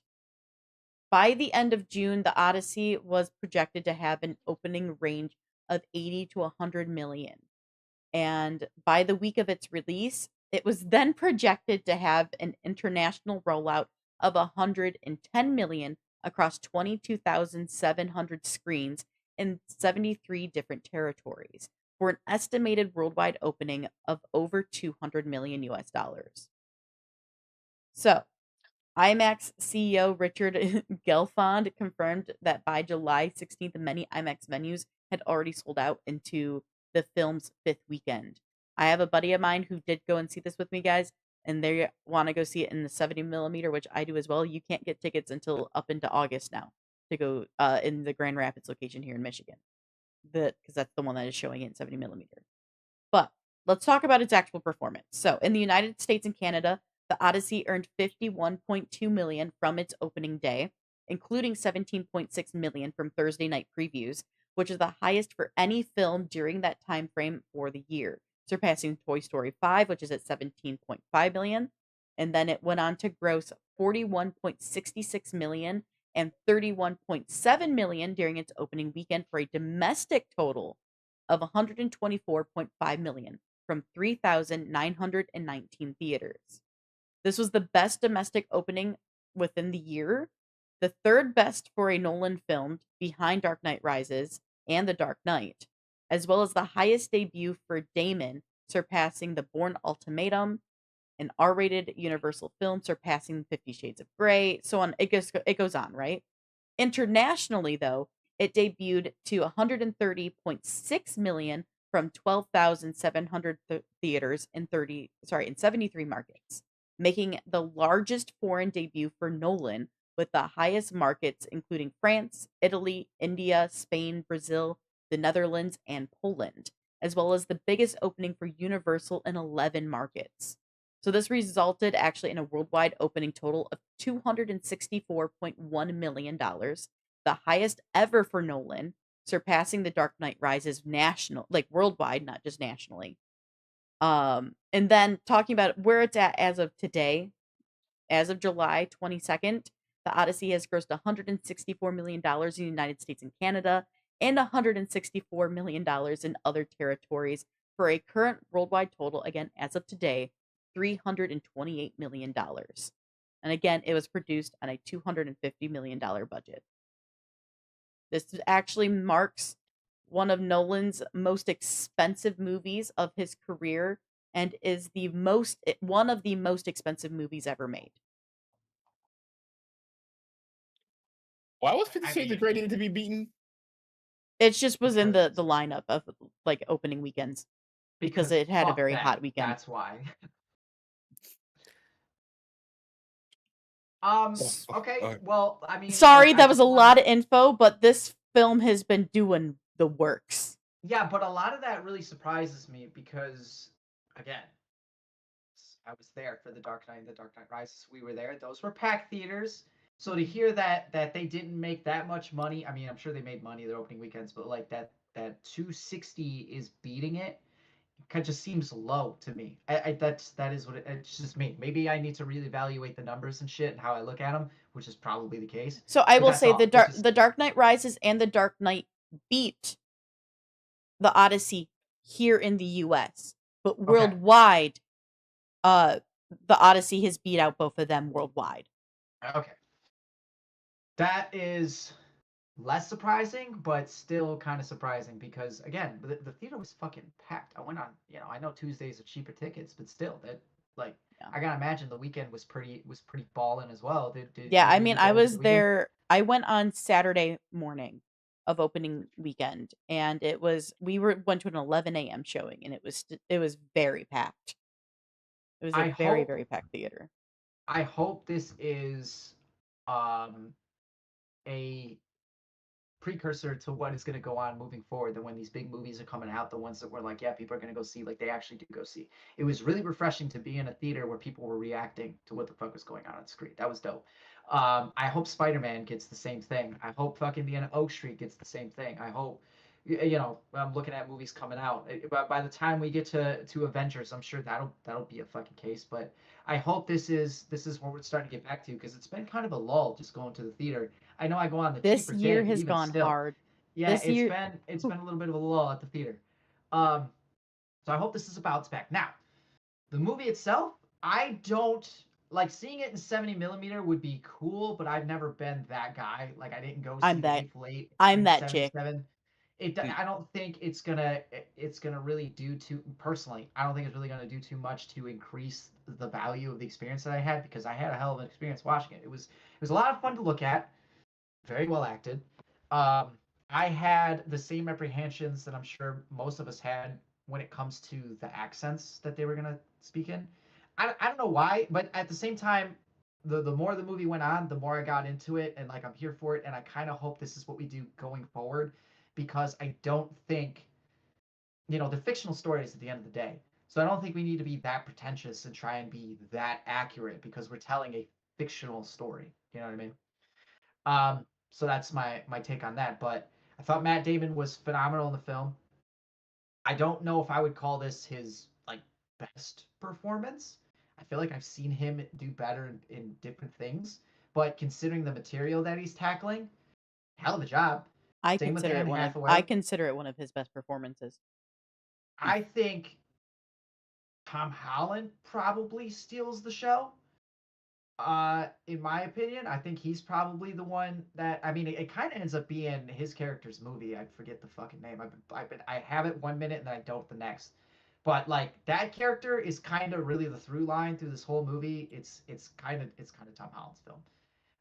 by the end of June, The Odyssey was projected to have an opening range of 80 to 100 million. And by the week of its release, it was then projected to have an international rollout of 110 million across 22,700 screens in 73 different territories for an estimated worldwide opening of over 200 million US dollars. So, IMAX CEO Richard Gelfond confirmed that by July 16th, many IMAX venues had already sold out into the film's fifth weekend. I have a buddy of mine who did go and see this with me, guys, and they want to go see it in the 70 millimeter, which I do as well. You can't get tickets until up into August now to go in the Grand Rapids location here in Michigan, because that's the one that is showing it in 70 millimeter. But let's talk about its actual performance. So, in the United States and Canada, The Odyssey earned 51.2 million from its opening day, including 17.6 million from Thursday night previews, which is the highest for any film during that time frame for the year. surpassing Toy Story 5, which is at 17.5 million. And then it went on to gross 41.66 million and 31.7 million during its opening weekend for a domestic total of 124.5 million from 3,919 theaters. This was the best domestic opening within the year, the third best for a Nolan film behind Dark Knight Rises and The Dark Knight, as well as the highest debut for Damon, surpassing The Bourne Ultimatum, an R-rated Universal film surpassing 50 Shades of Grey, so on. It goes on, right? Internationally, though, it debuted to 130.6 million from 12,700 theaters in 73 markets, making the largest foreign debut for Nolan, with the highest markets including France, Italy, India, Spain, Brazil, the Netherlands, and Poland, as well as the biggest opening for Universal in 11 markets. So this resulted actually in a worldwide opening total of $264.1 million, the highest ever for Nolan, surpassing The Dark Knight Rises worldwide, not just nationally. And then talking about where it's at as of today, as of July 22nd, The Odyssey has grossed $164 million in the United States and Canada and $164 million in other territories for a current worldwide total, again, as of today, $328 million. And again, it was produced on a $250 million budget. This actually marks one of Nolan's most expensive movies of his career and is one of the most expensive movies ever made. Why was 50 I Shades of mean, Grey needed to be beaten? It just was in the because lineup of like opening weekends because because it had a fuck very that. hot weekend. That's why. Oh, Okay. oh, Well, I mean, Sorry, look, I that was just a lot wanna. of info, but this film has been doing the works. Yeah, but a lot of that really surprises me because, again, I was there for the Dark Knight and the Dark Knight Rises. We were there. Those were packed theaters. So to hear that they didn't make that much money, I mean, I'm sure they made money their opening weekends, but like that 260 is beating it. Kind of just seems low to me. That is what it's just me. Maybe I need to really evaluate the numbers and shit and how I look at them, which is probably the case. So I But will that's say all. It's just the Dark Knight Rises and the Dark Knight beat the Odyssey here in the US. But okay. worldwide, uh the Odyssey has beat out both of them worldwide. Okay. That is less surprising, but still kind of surprising because again, the theater was fucking packed. I went on, I know Tuesdays are cheaper tickets, but still, that like Yeah. I gotta imagine the weekend was pretty ballin' as well. Did Yeah, I either of mean, you I go over the was weekend? there. I went on Saturday morning of opening weekend, and went to an 11 a.m. showing, and it was very packed. It was a I very hope very packed theater. I hope this is um a precursor to what is going to go on moving forward. That when these big movies are coming out, the ones that were like, yeah, people are going to go see, like they actually do go see. It was really refreshing to be in a theater where people were reacting to what the fuck was going on the screen. That was dope. I hope Spider-Man gets the same thing. I hope fucking the end of Oak Street gets the same thing. I hope, I'm looking at movies coming out. But by the time we get to Avengers, I'm sure that'll be a fucking case. But I hope this is what we're starting to get back to because it's been kind of a lull just going to the theater. I know I go on the This cheaper year kid, but has even gone still, hard. yeah, This year, it's been a little bit of a lull at the theater. Um, so I hope this is a bounce back. Now, the movie itself, I don't like seeing it in 70 millimeter would be cool, but I've never been that guy. Like I didn't go I'm see The that Hateful Eight I'm in that chick. 77. mm. I don't think it's gonna really do too personally. I don't think it's really gonna do too much to increase the value of the experience that I had because I had a hell of an experience watching it. It was a lot of fun to look at, very well acted. Um, I had the same apprehensions that I'm sure most of us had when it comes to the accents that they were gonna speak in. I don't know why, but at the same time, the more the movie went on, the more I got into it, and like I'm here for it, and I kind of hope this is what we do going forward, because I don't think, they're fictional stories at the end of the day. So I don't think we need to be that pretentious and try and be that accurate because we're telling a fictional story. You know what I mean? So that's my take on that. But I thought Matt Damon was phenomenal in the film. I don't know if I would call this his like best performance. I feel like I've seen him do better in different things, but considering the material that he's tackling, hell of a job. Same with Anne I Hathaway. consider it one of his best performances. I think Tom Holland probably steals the show. In my opinion, I think he's probably the one that I mean, it kind of ends up being his character's movie. I forget the fucking name. I have it 1 minute and then I don't the next. But like that character is kind of really the through line through this whole movie. It's kind of Tom Holland's film.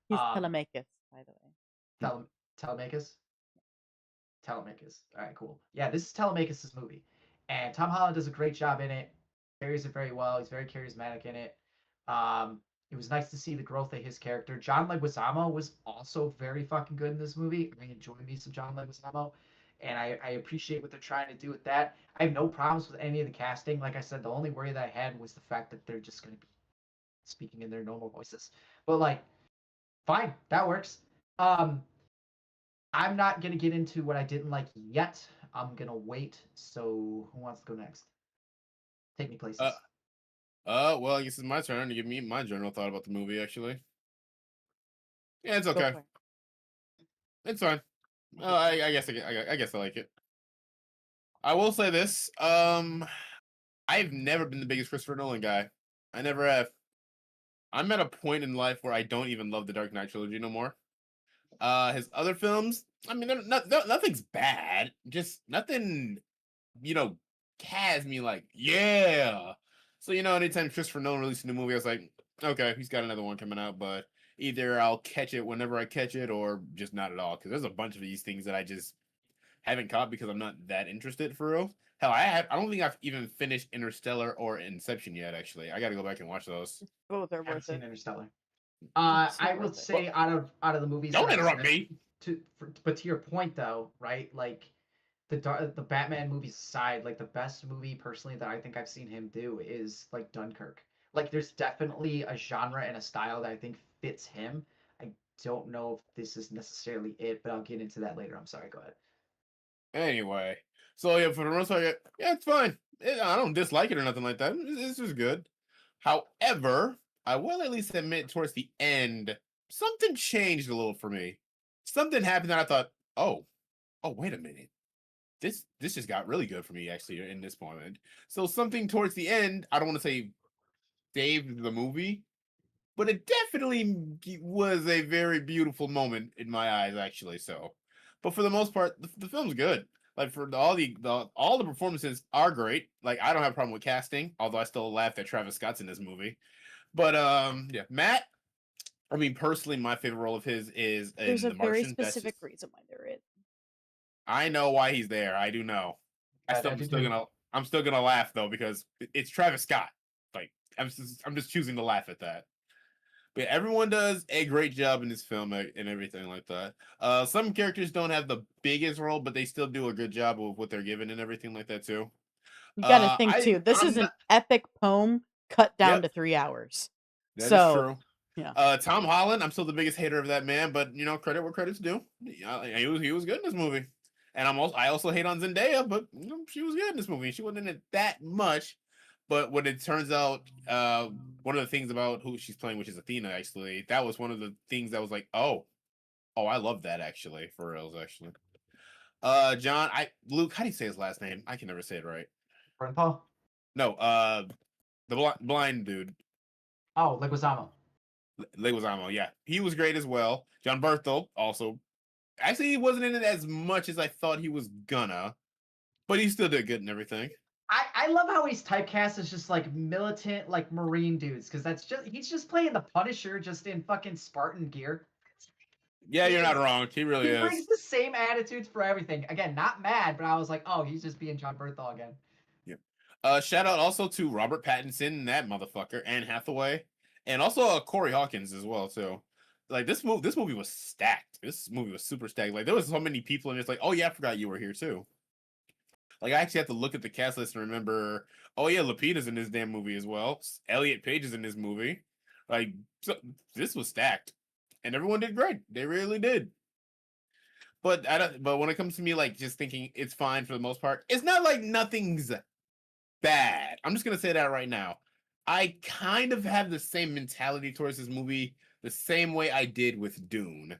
He's Um, Telemachus, by the way. Telemachus. Telemachus. All right, cool. Yeah, this is Telemachus' movie, and Tom Holland does a great job in it. Carries it very well. He's very charismatic in it. It was nice to see the growth of his character. John Leguizamo was also very fucking good in this movie. I enjoy me some John Leguizamo, and I appreciate what they're trying to do with that. I have no problems with any of the casting. Like I said, the only worry that I had was the fact that they're just going to be speaking in their normal voices. But like, fine, that works. Um, I'm not gonna get into what I didn't like yet. I'm gonna wait. So who wants to go next? Take me Uh, places. well, I guess it's my turn to give me my general thought about the movie. Actually, yeah, it's Go okay. for it. It's fine. I guess I guess I like it. I will say this. I've never been the biggest Christopher Nolan guy. I never have. I'm at a point in life where I don't even love the Dark Knight trilogy no more. His other films, I mean, nothing's bad. Just nothing, you know, has me like, yeah. So anytime Christopher Nolan released a new movie, I was like, okay, he's got another one coming out, but either I'll catch it whenever I catch it, or just not at all. Because there's a bunch of these things that I just haven't caught because I'm not that interested for real. Hell, I don't think I've even finished Interstellar or Inception yet. Actually, I got to go back and watch those. Both are Haven't worth seen it. Interstellar. So I would worth it. Well, say out of the movies that don't I've interrupt seen, me. but to your point though, right? Like the Batman movies aside, like the best movie personally that I think I've seen him do is like Dunkirk. Like there's definitely a genre and a style that I think fits him. I don't know if this is necessarily it, but I'll get into that later. I'm sorry. Go ahead. Anyway, so yeah, for the most part, yeah, it's fine. I don't dislike it or nothing like that. It's just good. However, I will at least admit towards the end, something changed a little for me. Something happened that I thought, oh, wait a minute. This just got really good for me actually in this moment. So something towards the end, I don't want to say saved the movie, but it definitely was a very beautiful moment in my eyes actually. So, but for the most part, the film's good. Like for all the performances are great. Like I don't have a problem with casting, although I still laugh that Travis Scott's in this movie. But yeah, Matt. I mean, personally, my favorite role of his is There's in a The very Martian. That's just specific reason why there is. I know why he's there. I do know. I I'm do still too. gonna laugh though because it's Travis Scott. Like I'm just choosing to laugh at that. But everyone does a great job in this film and everything like that. Some characters don't have the biggest role, but they still do a good job of what they're given and everything like that too. You got to think too. This I'm is not. an epic poem cut down Yep, to 3 hours. that is So, true. yeah. Tom Holland, I'm still the biggest hater of that man, but credit where credit's due. He was good in this movie, and I also hate on Zendaya, but she was good in this movie. She wasn't in it that much, but when it turns out, one of the things about who she's playing, which is Athena, actually, that was one of the things that was like, oh, I love that actually, for reals, actually. John, Luke, how do you say his last name? I can never say it right. Brent Paul. No, the blind dude. Oh, Leguizamo. Leguizamo, yeah, he was great as well. John Berthel also. Actually, he wasn't in it as much as I thought he was gonna, but he still did good and everything. I love how he's typecast as just like militant like marine dudes because he's just playing the Punisher just in fucking Spartan gear. Yeah, you're not wrong. He really He is. brings the same attitudes for everything. Again, not mad, but I was like, oh, he's just being John Berthal again. Yep. Shout out also to Robert Pattinson and that motherfucker, Anne Hathaway, and also Corey Hawkins as well too. Like this movie was stacked. This movie was super stacked. Like there was so many people, and it's like, oh yeah, I forgot you were here too. Like I actually have to look at the cast list and remember, oh yeah, Lupita's in this damn movie as well. Elliot Page is in this movie. Like this was stacked, and everyone did great. They really did. But I don't. But when it comes to me, like just thinking it's fine for the most part, it's not like nothing's bad. I'm just gonna say that right now. I kind of have the same mentality towards this movie, the same way I did with Dune.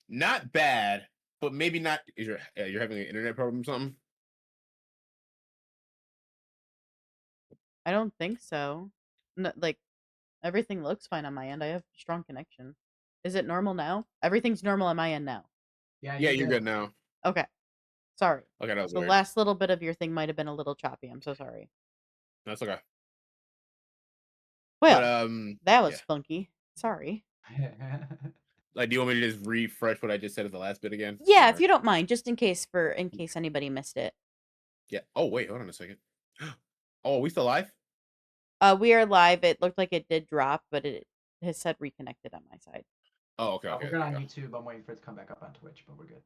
Not bad, but maybe not. Is you're having an internet problem or something? I don't think so. No, like everything looks fine on my end. I have strong connection. Is it normal now? Everything's normal on my end now. Yeah, Yeah, you're you're good good. now. Okay. Sorry. Okay, that was The weird. last little bit of your thing might have been a little choppy. I'm so sorry. That's okay. But Well, that yeah. was funky. Sorry. Like, do you want me to just refresh what I just said at the last bit again? Yeah, if Or you don't mind, just in case anybody missed it. yeah. Oh wait, hold on a second. Oh, are we still live? We are live. It looked like it did drop, but it has said reconnected on my side. Oh, okay, okay, We're there good we on go. YouTube. I'm waiting for it to come back up on Twitch, but we're good.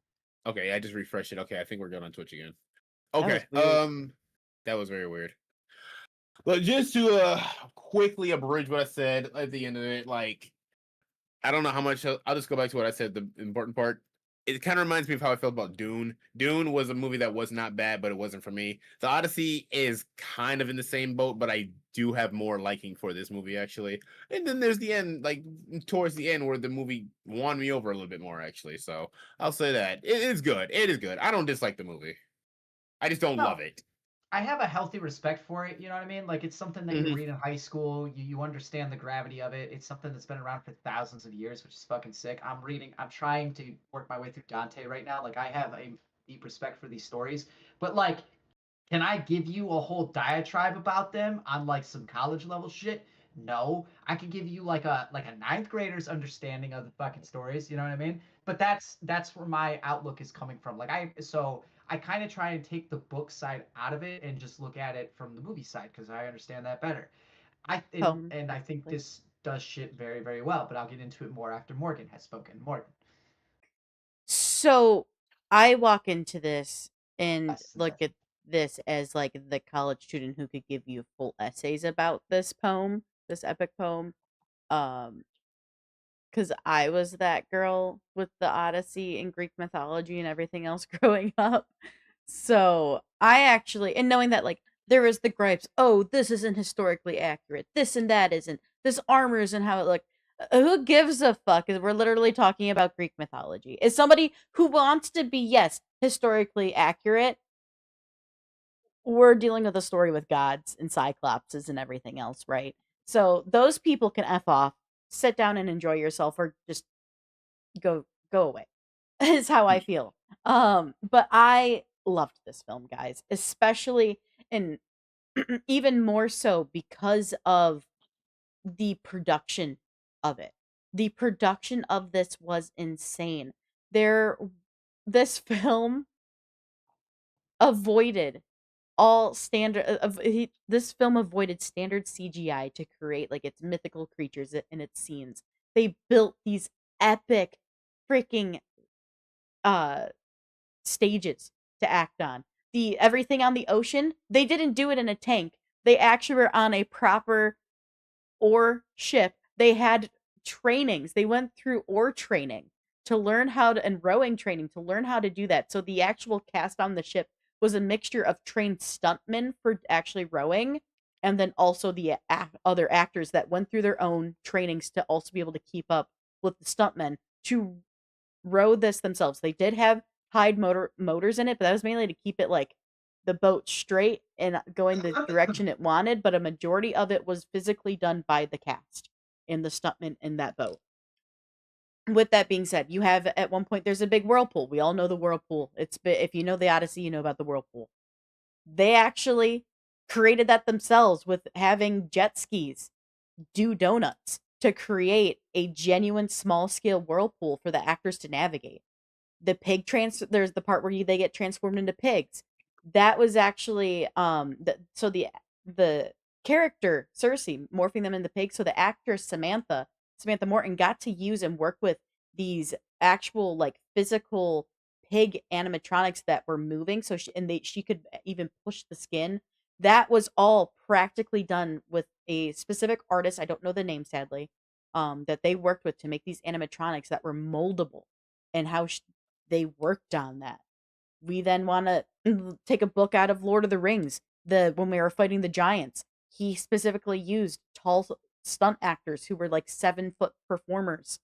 Okay, I just refreshed it. Okay, I think we're good on Twitch again. That Okay. was weird. That was very weird. But just to quickly abridge what I said at the end of it, like I don't know how much I'll just go back to what I said. The important part. It kind of reminds me of how I felt about Dune. Dune was a movie that was not bad, but it wasn't for me. The Odyssey is kind of in the same boat, but I do have more liking for this movie actually. And then there's the end, like towards the end, where the movie won me over a little bit more actually. So I'll say that it is good. It is good. I don't dislike the movie. I just don't No, love it. I have a healthy respect for it. You know what I mean? Like it's something that you Hmm. read in high school. You understand the gravity of it. It's something that's been around for thousands of years, which is fucking sick. I'm reading. I'm trying to work my way through Dante right now. Like I have a deep respect for these stories, but like can I give you a whole diatribe about them on like some college level shit? No. I can give you like a ninth grader's understanding of the fucking stories, you know what I mean? But that's where my outlook is coming from. I kind of try and take the book side out of it and just look at it from the movie side because I understand that better. Poem And I think specifically. this does shit very, very well, but I'll get into it more after Morgan has spoken. Morgan. So I walk into this and Yes, look at this as like the college student who could give you full essays about this poem, this epic poem. Um, because I was that girl with the Odyssey and Greek mythology and everything else growing up. So I actually, and knowing that like there was the gripes, oh, this isn't historically accurate, this and that isn't, this armor isn't how it looked. Who gives a fuck? We're literally talking about Greek mythology. As somebody who wants to be, yes, historically accurate, we're dealing with a story with gods and cyclopses and everything else, right? So those people can F off, sit down and enjoy yourself, or just go away. Is how I feel. But I loved this film, guys, especially and even more so because of the production of it. The production of this was insane. There this film avoided all standard this film avoided standard CGI to create like its mythical creatures and its scenes. They built these epic freaking uh stages to act on. The everything on the ocean, they didn't do it in a tank. They actually were on a proper ore ship. They had trainings. They went through ore training to learn how to and rowing training to learn how to do that. So the actual cast on the ship was a mixture of trained stuntmen for actually rowing and then also the other actors that went through their own trainings to also be able to keep up with the stuntmen to row this themselves. They did have motors in it, but that was mainly to keep it like the boat straight and going the direction it wanted. But a majority of it was physically done by the cast and the stuntmen in that boat. With that being said, you have at one point there's a big whirlpool. We all know the whirlpool. If you know the Odyssey, you know about the whirlpool. They actually created that themselves with having jet skis do donuts to create a genuine small scale whirlpool for the actors to navigate. There's the part where they get transformed into pigs. That was actually the character Cersei morphing them into pigs. So the actress Samantha Morton got to use and work with these actual like physical pig animatronics that were moving. So she could even push the skin. That was all practically done with a specific artist. I don't know the name, sadly. That they worked with to make these animatronics that were moldable and how They worked on that. We then want to take a book out of Lord of the Rings. When we were fighting the giants, he specifically used tall stunt actors who were like 7-foot performers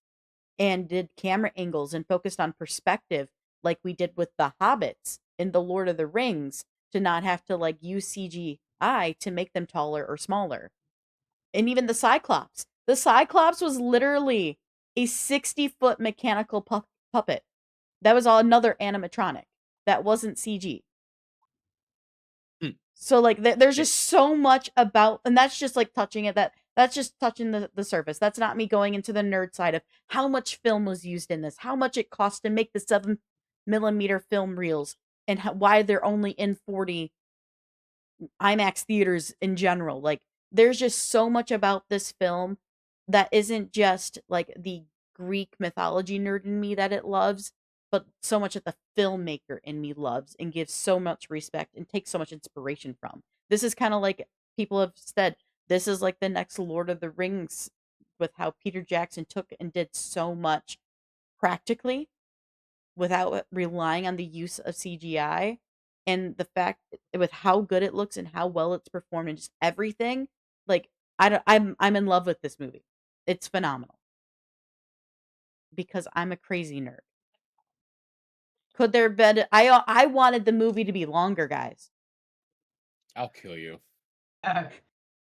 and did camera angles and focused on perspective, like we did with the hobbits in the Lord of the Rings, to not have to like use CGI to make them taller or smaller. And even the Cyclops. The Cyclops was literally a 60-foot mechanical puppet. That was all another animatronic. That wasn't CG. So like there's just so much about, and that's just like touching it. That's just touching the surface. That's not me going into the nerd side of how much film was used in this, how much it cost to make the 7 millimeter film reels, and why they're only in 40 IMAX theaters in general. Like there's just so much about this film that isn't just like the Greek mythology nerd in me that it loves, but so much that the filmmaker in me loves and gives so much respect and takes so much inspiration from. This is kind of like people have said, this is like the next Lord of the Rings, with how Peter Jackson took and did so much practically without relying on the use of CGI, and the fact with how good it looks and how well it's performed and just everything. Like I'm in love with this movie. It's phenomenal because I'm a crazy nerd. Could there have been? I wanted the movie to be longer, guys. I'll kill you. Well,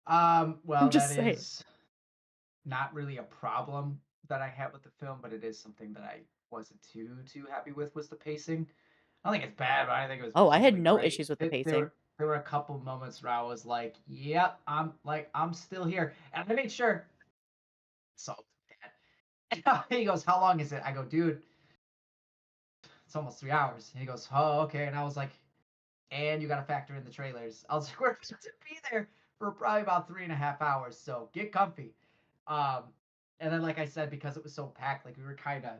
I'm that just saying. is not really a problem that I have with the film, but it is something that I wasn't too happy with, was the pacing. I don't think it's bad, but I think it was Oh, I had particularly no great. issues with the There pacing. were a couple moments where I was like, "Yep, I'm still here," and I made sure. So bad. He goes, "How long is it?" I go, "Dude, it's almost 3 hours." And he goes, "Oh, okay." And I was like, "And you got to factor in the trailers." I was like, "We're going to be there for probably about 3.5 hours, so get comfy." Um, and then, like I said, because it was so packed, like we were kind of.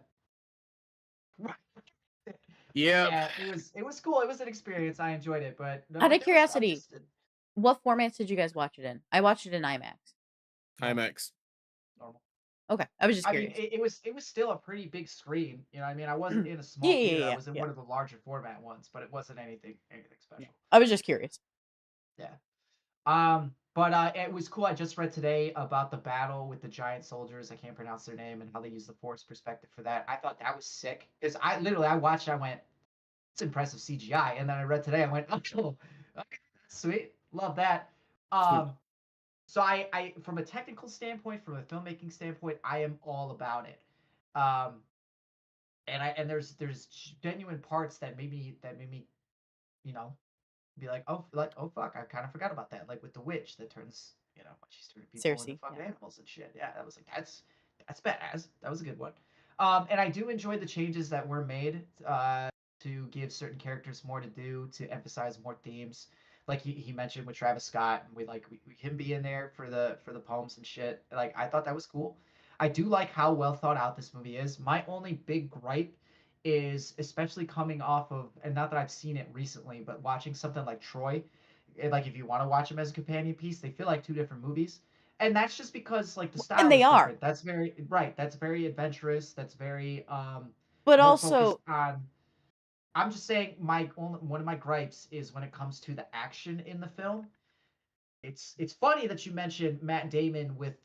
Yep. Yeah, it was cool. It was an experience. I enjoyed it, but no, Out of there was I'm curiosity, just what formats did you guys watch it in? I watched it in IMAX. normal, IMAX. normal. Okay, I was just I mean, curious. it was still a pretty big screen. You know, what I mean, I wasn't in a Yeah, small yeah, theater. I yeah, was in yeah. one of the larger format ones, but it wasn't anything Yeah. special. I was just curious. Yeah. But it was cool. I just read today about the battle with the giant soldiers. I can't pronounce their name, and how they use the force perspective for that. I thought that was sick because I watched. I went, it's impressive CGI, and then I read today. I went, oh, cool. Okay, sweet, love that. Um, so I from a technical standpoint, from a filmmaking standpoint, I am all about it. Um, and there's genuine parts that made me, you know, be like, oh fuck, I kind of forgot about that. Like with the witch that turns, when she's turning people into Cersei, fucking yeah. animals and shit. Yeah, that was like that's badass. That was a good one. And I do enjoy the changes that were made to give certain characters more to do, to emphasize more themes. Like he mentioned with Travis Scott, and him being there for the poems and shit. Like I thought that was cool. I do like how well thought out this movie is. My only big gripe is, especially coming off of, and not that I've seen it recently, but watching something like Troy, like if you want to watch them as a companion piece, they feel like two different movies. And that's just because like the And style they is are. different. That's very right. That's very adventurous. That's very But more focused also, on. I'm just saying one of my gripes is when it comes to the action in the film. It's funny that you mentioned Matt Damon with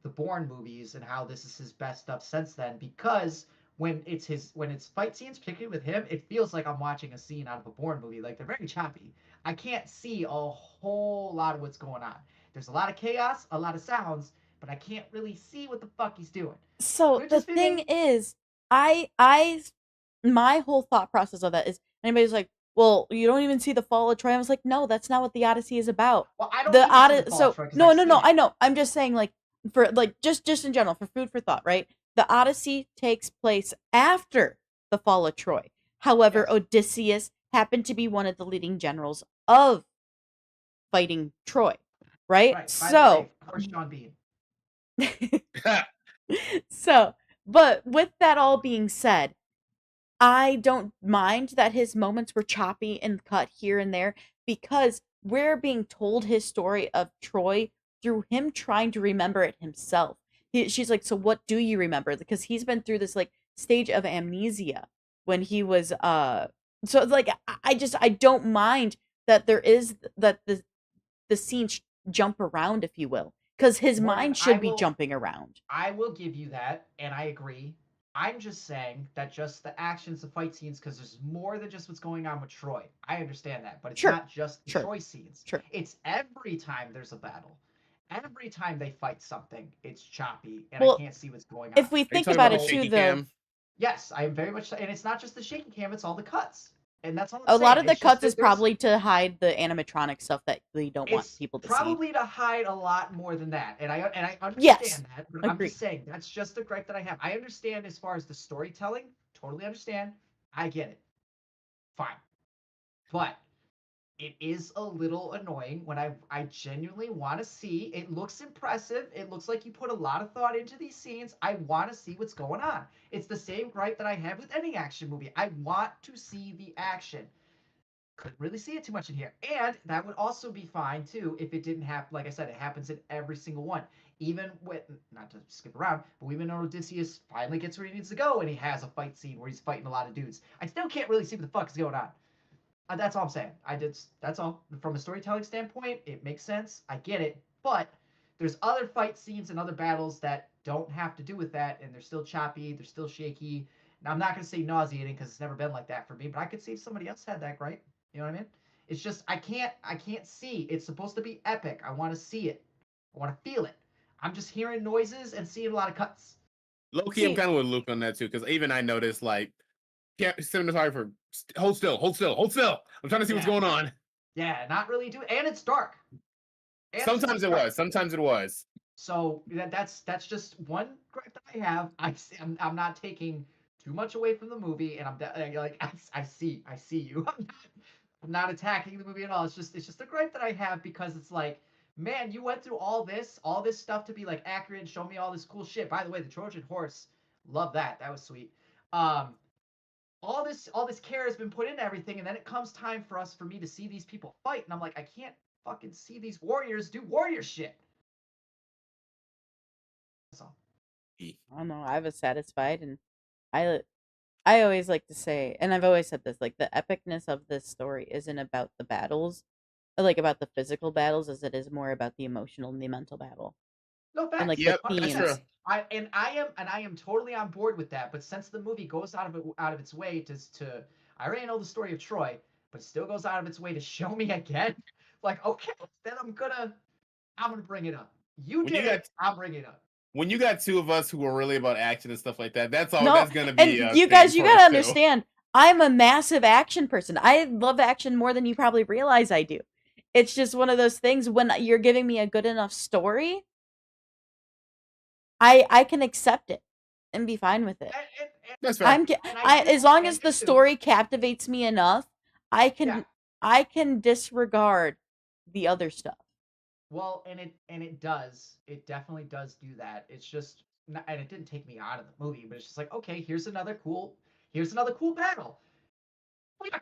the Bourne movies and how this is his best stuff since then, because when it's fight scenes, particularly with him, it feels like I'm watching a scene out of a Bourne movie. Like they're very choppy. I can't see a whole lot of what's going on. There's a lot of chaos, a lot of sounds, but I can't really see what the fuck he's doing. so Could the just be thing me. is, I my whole thought process of that is, anybody's like, well, you don't even see the fall of Troy. I was like, no, that's not what the Odyssey is about. Well, I don't The need to see the Odyssey, fall of so Troy because no, I've no, no, seen it. I know. I'm just saying, like, for like just in general, for food for thought, right? The Odyssey takes place after the fall of Troy. However, Yes. Odysseus happened to be one of the leading generals of fighting Troy, right? Right. By the So way, poor Sean Bean. so, but with that all being said, I don't mind that his moments were choppy and cut here and there, because we're being told his story of Troy through him trying to remember it himself. She's like, "So what do you remember?" Because he's been through this like stage of amnesia when he was so like I don't mind that there is that the scenes jump around, if you will, because his Morgan, mind should be jumping around. I will give you that, and I agree. I'm just saying that just the actions, the fight scenes, because there's more than just what's going on with Troy. I understand that, but it's Sure, not just the sure, Troy scenes. sure. It's every time there's a battle. Every time they fight something, it's choppy, and I Well, can't see what's going on. if we Are you think talking about about the it too, shaky though, cam? Yes, I am very much, and it's not just the shaky cam; it's all the cuts, and that's all I'm a lot saying. of the It's just cuts that is probably to hide the animatronic stuff that they don't want it's people to see. probably to hide a lot more than that, and I Yes, understand that, but I'm agreed. just saying that's just the gripe that I have. I understand as far as the storytelling, totally understand. I get it, fine, but it is a little annoying when I genuinely want to see. It looks impressive. It looks like you put a lot of thought into these scenes. I want to see what's going on. It's the same gripe that I have with any action movie. I want to see the action. Couldn't really see it too much in here. And that would also be fine too if it didn't happen. Like I said, it happens in every single one. Even with, not to skip around, but even when Odysseus finally gets where he needs to go and he has a fight scene where he's fighting a lot of dudes, I still can't really see what the fuck is going on. That's all I'm saying. That's all. From a storytelling standpoint, it makes sense. I get it. But there's other fight scenes and other battles that don't have to do with that, and they're still choppy, they're still shaky. Now I'm not gonna say nauseating because it's never been like that for me, but I could see if somebody else had that gripe. You know what I mean? It's just I can't see. It's supposed to be epic. I want to see it. I want to feel it. I'm just hearing noises and seeing a lot of cuts. Low key, I'm See, kind of with Luke on that too, because even I noticed like, cinematographer, hold still, hold still, hold still. I'm trying to see what's Yeah, going on. yeah, not really do. And it's dark. And it's Sometimes it dark. was, sometimes it was. So that's just one gripe that I have. I'm not taking too much away from the movie, and like I see you. I'm not attacking the movie at all. It's just a gripe that I have because it's like, man, you went through all this stuff to be like accurate and show me all this cool shit. By the way, the Trojan horse, love that. That was sweet. Um, all this care has been put into everything, and then it comes time for me to see these people fight, and I'm like, I can't fucking see these warriors do warrior shit. That's all. I don't know. I was satisfied, and I I always like to say, and I've always said this, like the epicness of this story isn't about the battles, or like about the physical battles, as it is more about the emotional and the mental battle, No and facts, like the Yep, that's 100%. true. themes. I am totally on board with that. But since the movie goes out of its way to I already know the story of Troy, but still goes out of its way to show me again. Like, okay, then I'm gonna bring it up. You When you did got it. I'll bring it up. two of us who are really about action and stuff like that, that's all. No, That's gonna be and a you thing guys, you for gotta us too. understand, I'm a massive action person. I love action more than you probably realize I do. It's just one of those things when you're giving me a good enough story, I can accept it and be fine with it. That's fair. I I do, as long and as the you too. story captivates me enough, I Yeah. can disregard the other stuff. Well, and it does. It definitely does do that. It's just, and it didn't take me out of the movie, but it's just like, okay, here's another cool battle.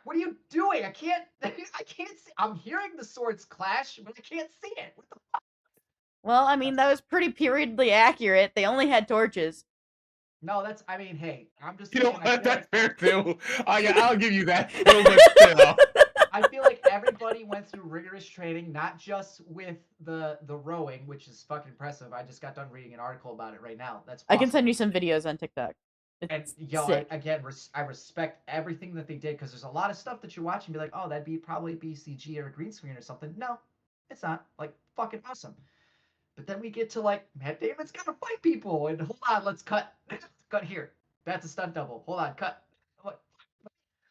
What are you doing? I can't I can't see. I'm hearing the swords clash, but I can't see it. What the fuck? Well, I mean, That's that was pretty periodically accurate. They only had torches. no, that's I mean, hey, I'm just You know saying what? That's fair too. I'll give you that too, but still. I feel like everybody went through rigorous training, not just with the rowing, which is fucking impressive. I just got done reading an article about it right now. That's I can awesome. send you some videos on TikTok. And It's yo, sick. I respect everything that they did because there's a lot of stuff that you watch and be like, oh, that'd be probably BCG or a green screen or something. No, it's not. Like fucking awesome. But then we get to like Matt Damon's gonna fight people, and hold on, let's cut. Cut here. That's a stunt double. Hold on, cut.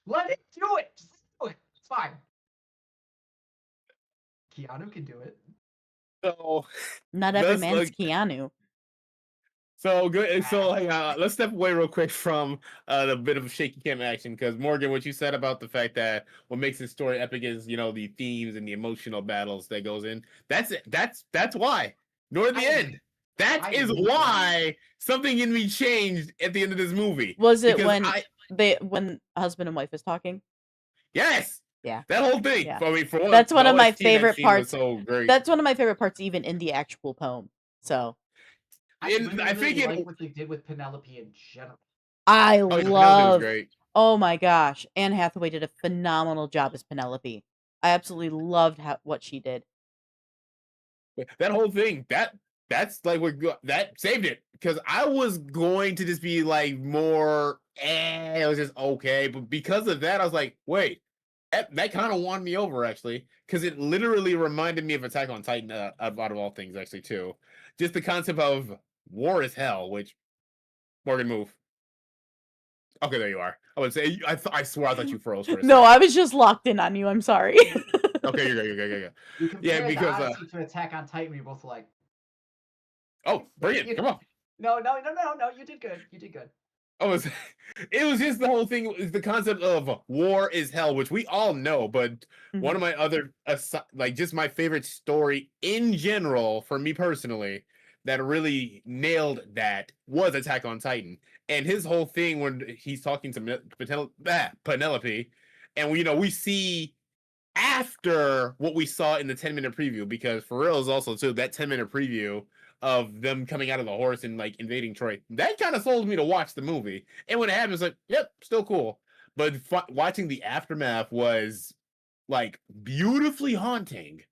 Let it do it. Just do it. It's fine. Keanu can do it. So Not every let's man's look. Keanu. So good. So Ah, hang on. Let's step away real quick from the bit of shaky cam action, because Morgan, what you said about the fact that what makes this story epic is the themes and the emotional battles that goes in. That's it. That's why. Nor the I agree. end. That I is agree. why something in me changed at the end of this movie. Was it Because when when husband and wife is talking? yes, Yeah. that whole thing. Yeah. I mean, for one, That's the one of my OST in that favorite scene was parts. so great. That's one of my favorite parts, even in the actual poem. So I And really, I really think like what they did with Penelope in general. I oh yeah, Penelope was love. great. Oh my gosh, Anne Hathaway did a phenomenal job as Penelope. I absolutely loved what she did. That whole thing, that's like that saved it, because I was going to just be like more, it was just okay, but because of that, I was like, wait, that kind of won me over actually, because it literally reminded me of Attack on Titan, out of all things, actually too. Just the concept of war is hell, which Morgan move. Okay, there you are. I would say I swear I thought you froze for a No, second. I was just locked in on you. I'm sorry. Okay, you're good. You're good. You're good. You Yeah, compared the because Odyssey to Attack on Titan, we both like. oh, bring it. Come on. No. You did good. You did good. Oh, it was just the whole thing is the concept of war is hell, which we all know. But one of my other, like, just my favorite story in general for me personally that really nailed that was Attack on Titan, and his whole thing when he's talking to Penelope, and we see after what we saw in the 10-minute preview, because for real is also too that 10-minute preview of them coming out of the horse and like invading Troy, that kind of sold me to watch the movie. And when it happens, like, yep, still cool. But watching the aftermath was like beautifully haunting.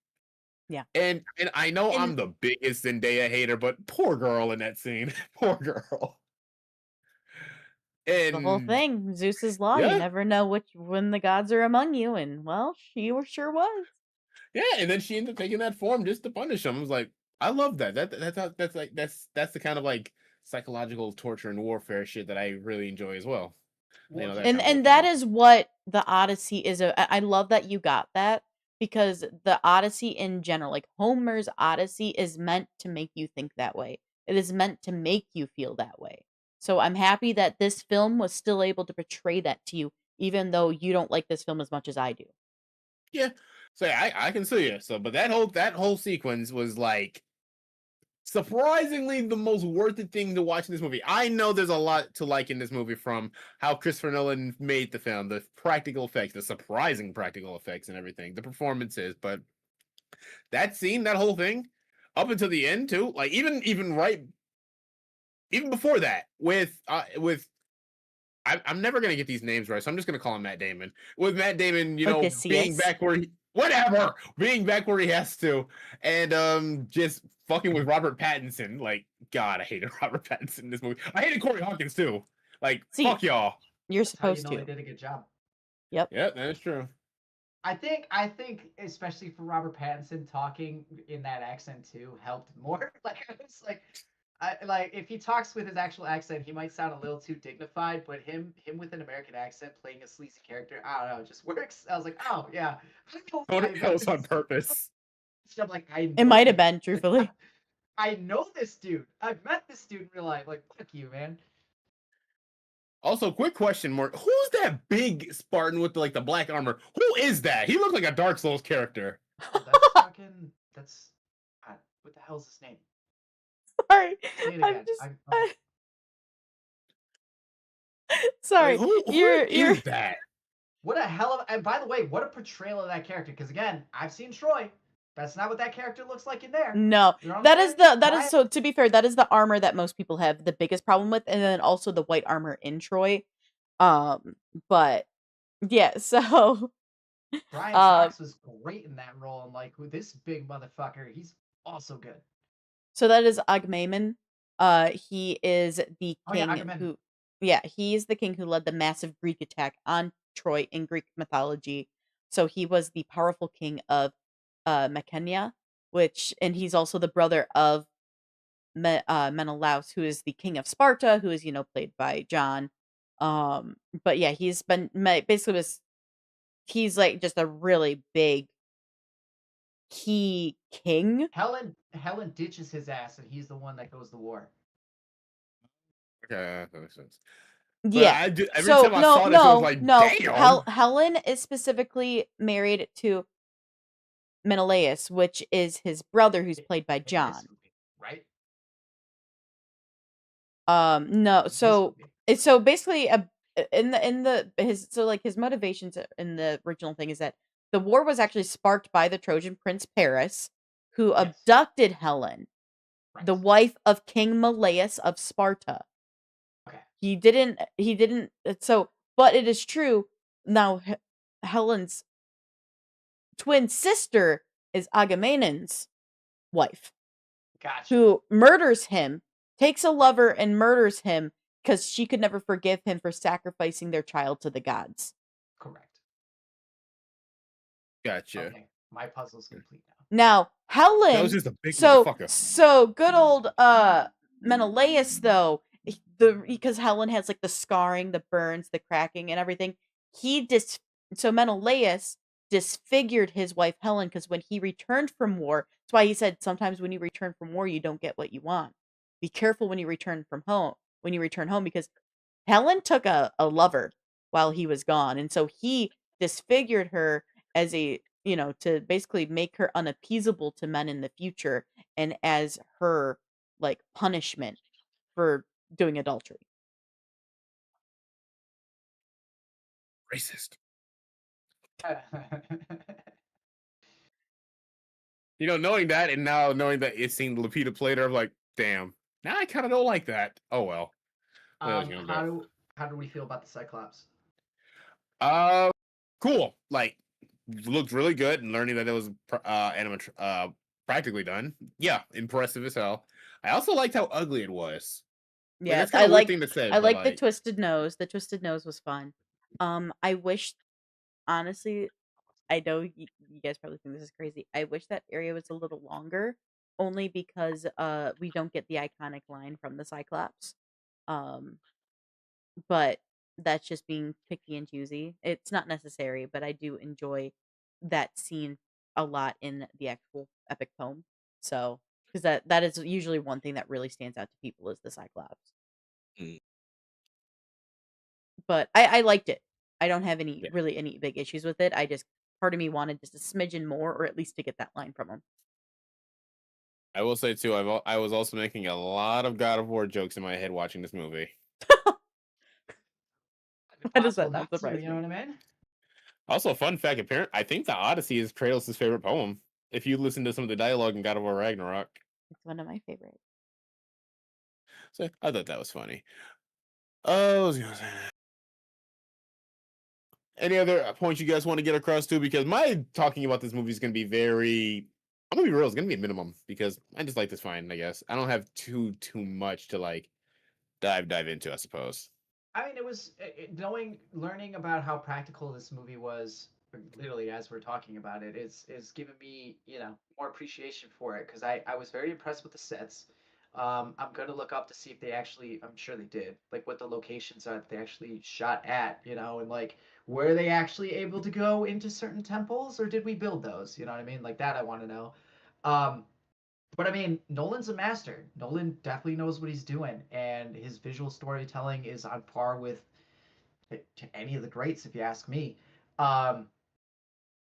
Yeah. And I know I'm the biggest Zendaya hater, but poor girl in that scene. Poor girl. The whole And thing, Zeus's law. yeah. You never know when the gods are among you, and well, she sure was. Yeah, and then she ended up taking that form just to punish him. I was like, I love that. That's the kind of like psychological torture and warfare shit that I really enjoy as well. Well, That kind of And whole that thing. is what the Odyssey is. I love that you got that, because the Odyssey in general, like Homer's Odyssey, is meant to make you think that way. It is meant to make you feel that way. So I'm happy that this film was still able to portray that to you, even though you don't like this film as much as I do. Yeah. So yeah, I can see it. So, but that whole sequence was like surprisingly the most worth it thing to watch in this movie. I know there's a lot to like in this movie, from how Christopher Nolan made the film, the practical effects, the surprising practical effects and everything, the performances, but that scene, that whole thing, up until the end too, like even right, even before that, with I'm never gonna get these names right, so I'm just gonna call him Matt Damon. With Matt Damon, being Odysseus. back where being back where he has to, and just fucking with Robert Pattinson. Like, God, I hated Robert Pattinson in this movie. I hated Corey Hawkins too. Like, See, fuck y'all. you're That's how you supposed know he to. did a good job. Yep. Yeah, that is true. I think especially for Robert Pattinson, talking in that accent too helped more. Like I was like if he talks with his actual accent, he might sound a little too dignified, but him with an American accent playing a sleazy character, I don't know, it just works. I was like, oh yeah, Oh, I that met was on this. purpose. I'm like, I It know might have this. been, truthfully. I know this dude. I've met this dude in real life. Like, fuck you, man. Also, quick question, Mark. Who's that big Spartan with the black armor? Who is that? He looked like a Dark Souls character. Oh, that's fucking. That's. What the hell's his name? Sorry. Say it I'm again. just Oh. Like, sorry. who is that? What a hell of. And by the way, what a portrayal of that character. Because again, I've seen Troy. That's not what that character looks like in there. No. You know what That I'm is saying? so, to be fair, that is the armor that most people have the biggest problem with, and then also the white armor in Troy. But yeah, so Brian uh Cox was great in that role, and like with this big motherfucker, he's also good. so that is Agamemnon. He is the Oh yeah, king Agamemnon. who, yeah, he's the king who led the massive Greek attack on Troy in Greek mythology. So he was the powerful king of Mecania, and he's also the brother of Menelaus, who is the king of Sparta, who is played by John. But yeah, he's been basically he's like just a really big key king. Helen ditches his ass, and he's the one that goes to war. Okay, that makes sense. Yeah. Every So time I saw this, I was like, no. damn. Helen is specifically married to Menelaus, which is his brother, who's played by In this John. movie, right? No. This So movie. so basically, his motivations in the original thing is that the war was actually sparked by the Trojan prince Paris, who Yes. abducted Helen, Right. the wife of King Menelaus of Sparta. Okay. He didn't. So But it is true. Now, Helen's twin sister is Agamemnon's wife, Gotcha. who murders him, takes a lover and murders him because she could never forgive him for sacrificing their child to the gods. Correct. Gotcha. Okay, my puzzle's complete now. Now, That was Helen, just a big so motherfucker. so good old Menelaus though, because Helen has like the scarring, the burns, the cracking and everything. So Menelaus disfigured his wife Helen because when he returned from war, that's why he said sometimes when you return from war you don't get what you want. Be careful when you return from home, because Helen took a lover while he was gone, and so he disfigured her as a to basically make her unappeasable to men in the future and as her like punishment for doing adultery. Racist. You know, knowing that and now knowing that it's seen Lupita played her, I'm like, damn. Now I kind of don't like that. Oh well. Where else you gonna go? How do we feel about the Cyclops? Uh, cool. Like, looked really good, and learning that it was practically done. Yeah, impressive as hell. I also liked how ugly it was. Like, Yes, that's kind of a weird thing to say, I but like the like, twisted nose. The twisted nose was fun. I wish, honestly, I know you guys probably think this is crazy. I wish that area was a little longer, only because we don't get the iconic line from the Cyclops. Um, but that's just being picky and choosy. It's not necessary, but I do enjoy that scene a lot in the actual epic poem. So, because that is usually one thing that really stands out to people is the Cyclops. mm, But I liked it. I don't have yeah. any big issues with it. I just part of me wanted just a smidgen more, or at least to get that line from him. I will say too, I was also making a lot of God of War jokes in my head watching this movie. It's Why does impossible that not not to, surprise you know me? what I mean? Also, fun fact: I think the Odyssey is Kratos' favorite poem. If you listen to some of the dialogue in God of War Ragnarok, It's one of my favorites. so I thought that was funny. Oh, I was gonna say, any other points you guys want to get across to? Because my talking about this movie is going to be very. I'm gonna be real. It's gonna be a minimum because I just like this fine. I guess I don't have too much to like dive into. I suppose. I mean, it was learning about how practical this movie was. Literally, as we're talking about it, is giving me more appreciation for it because I was very impressed with the sets. I'm gonna look up to see if they actually. I'm sure they did. Like what the locations are that they actually shot at. And like were they actually able to go into certain temples or did we build those? You know what I mean? Like that, I want to know. Um, but I mean, Nolan's a master. Nolan definitely knows what he's doing, and his visual storytelling is on par with to any of the greats, if you ask me. Um,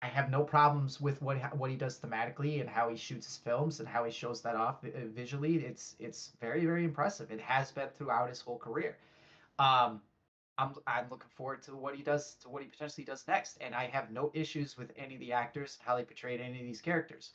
I have no problems with what he does thematically and how he shoots his films and how he shows that off visually. It's very very impressive. It has been throughout his whole career. Um, I'm looking forward to what he does, to what he potentially does next, and I have no issues with any of the actors, how they portrayed any of these characters.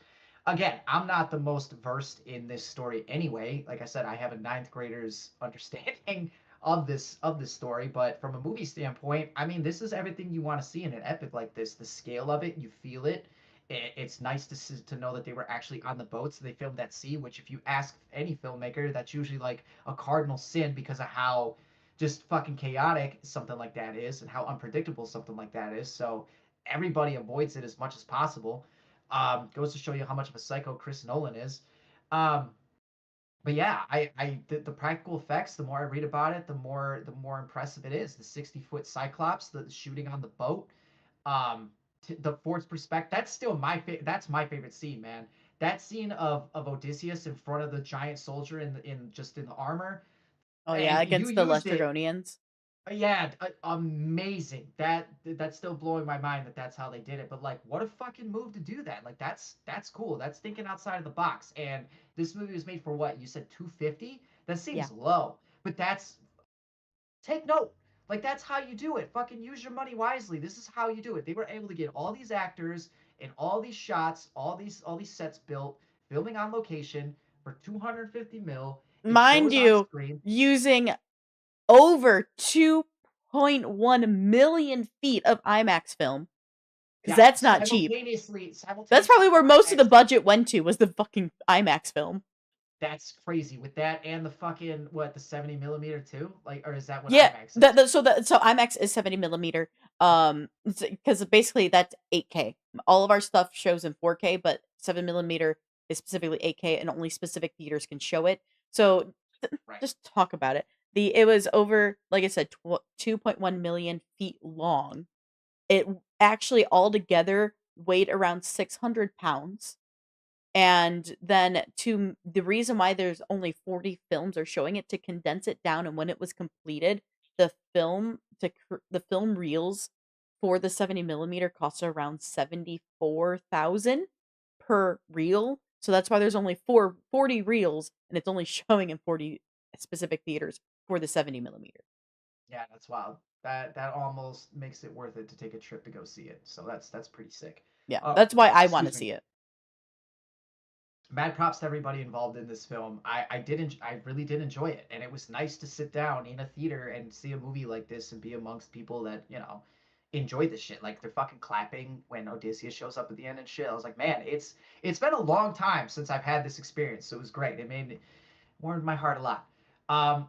Again, I'm not the most versed in this story anyway. Like I said, I have a ninth grader's understanding of this story, but from a movie standpoint, I mean, this is everything you want to see in an epic like this. The scale of it, you feel it. It's nice to know that they were actually on the boats. They filmed at sea, which if you ask any filmmaker, that's usually like a cardinal sin because of how just fucking chaotic something like that is and how unpredictable something like that is. So everybody avoids it as much as possible. Goes to show you how much of a psycho Chris Nolan is. Um, but yeah, the practical effects. The more I read about it, the more impressive it is. The 60-foot Cyclops, the shooting on the boat, um, the force perspective. That's still my favorite. That's my favorite scene, man. That scene of Odysseus in front of the giant soldier in the armor, Oh yeah, and you against the used it. Lestrygonians. Yeah, amazing. That's still blowing my mind that that's how they did it. But like, what a fucking move to do that. Like, that's cool. That's thinking outside of the box. And this movie was made for what? You said 250? That Yeah. seems low. But that's take note. Like, that's how you do it. Fucking use your money wisely. This is how you do it. They were able to get all these actors and all these shots, all these sets built, filming on location for 250 mil. It Mind shows on you, screen. using over 2.1 million feet of IMAX film because Yeah, that's not cheap. That's simultaneously probably where most of the IMAX. budget went to, was the fucking IMAX film. That's crazy with that and the fucking the 70 millimeter too, like, or is that what Yeah, IMAX is? so IMAX is 70 millimeter. Because basically that's 8K. All of our stuff shows in 4K, but 7 millimeter is specifically 8K, and only specific theaters can show it. So Right. just talk about it. It was over, like I said, 2.1 million feet long. It actually altogether weighed around 600 pounds. And then to the reason why there's only 40 films are showing it, to condense it down, and when it was completed, the film reels for the 70 millimeter costs around 74,000 per reel. So that's why there's only 40 reels, and it's only showing in 40 specific theaters for the 70 millimeter. Yeah, that's wild. That almost makes it worth it to take a trip to go see it. So that's pretty sick. Yeah, that's why I want to Excuse me. see it. Mad props to everybody involved in this film. I really did enjoy it, and it was nice to sit down in a theater and see a movie like this and be amongst people that enjoy this shit. Like they're fucking clapping when Odysseus shows up at the end and shit. I was like, man, it's been a long time since I've had this experience, so it was great. It warmed my heart a lot.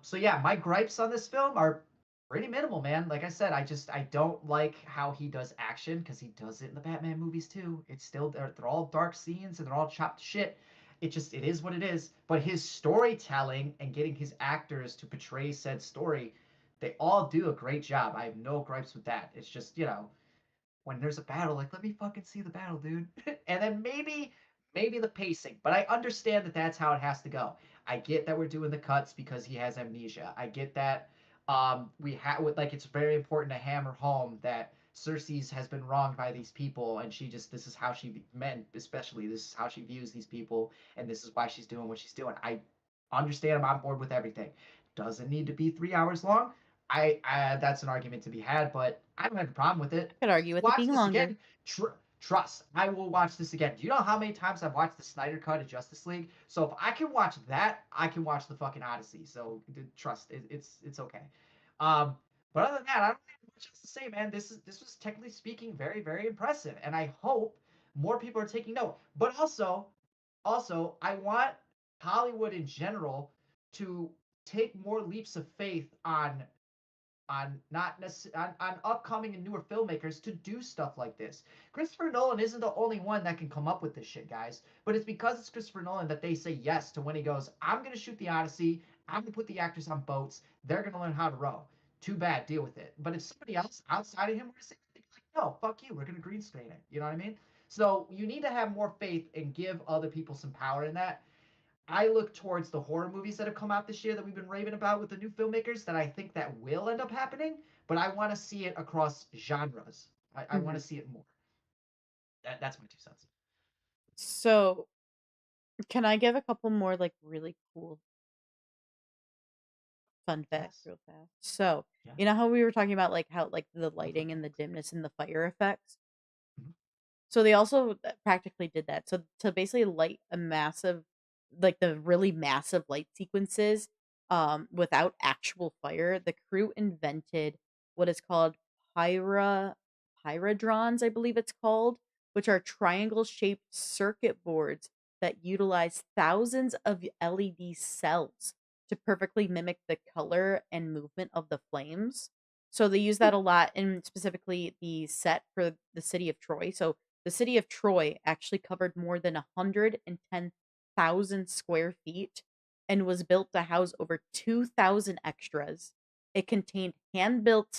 So yeah, my gripes on this film are pretty minimal, man. Like I said, I don't like how he does action because he does it in the Batman movies too. It's still they're all dark scenes and they're all chopped to shit. It is what it is. But his storytelling and getting his actors to portray said story, they all do a great job. I have no gripes with that. It's just when there's a battle, like let me fucking see the battle, dude. And then maybe the pacing, but I understand that that's how it has to go. I get that we're doing the cuts because he has amnesia. I get that we have like it's very important to hammer home that Cersei's has been wronged by these people, and this is how she meant, especially this is how she views these people, and this is why she's doing what she's doing. I understand. I'm on board with everything. Doesn't need to be 3 hours long. I that's an argument to be had, but I don't have a problem with I it. could argue with it Watch being this longer. again. Trust, I will watch this again. Do you know how many times I've watched the Snyder Cut of Justice League? So if I can watch that, I can watch the fucking Odyssey. So trust, it's okay. Um, but other than that, I don't have much else to say, man. This was technically speaking very impressive, and I hope more people are taking note. But also, I want Hollywood in general to take more leaps of faith on not on upcoming and newer filmmakers to do stuff like this. Christopher Nolan isn't the only one that can come up with this shit, guys. But it's because it's Christopher Nolan that they say yes to when he goes, I'm gonna shoot the Odyssey, I'm gonna put the actors on boats, they're gonna learn how to row. Too bad, deal with it. But if somebody else outside of him were to say, like, no, fuck you, we're gonna green screen it. You know what I mean? So you need to have more faith and give other people some power in that. I look towards the horror movies that have come out this year that we've been raving about with the new filmmakers that I think that will end up happening, but I want to see it across genres. I want Hmm. to see it more. That's my 2 cents. So, can I give a couple more like really cool fun facts Yes. real fast? So, Yeah. you know how we were talking about like how like the Love the lighting and the facts. dimness and the fire effects? Mhm. So they also practically did that. So to basically light a massive, like the really massive light sequences, without actual fire, the crew invented what is called pyrodrons, I believe it's called, which are triangle shaped circuit boards that utilize thousands of LED cells to perfectly mimic the color and movement of the flames. So they use that a lot in specifically the set for the city of Troy. So the city of Troy actually covered more than 110,000 square feet and was built to house over 2,000 extras. It contained hand built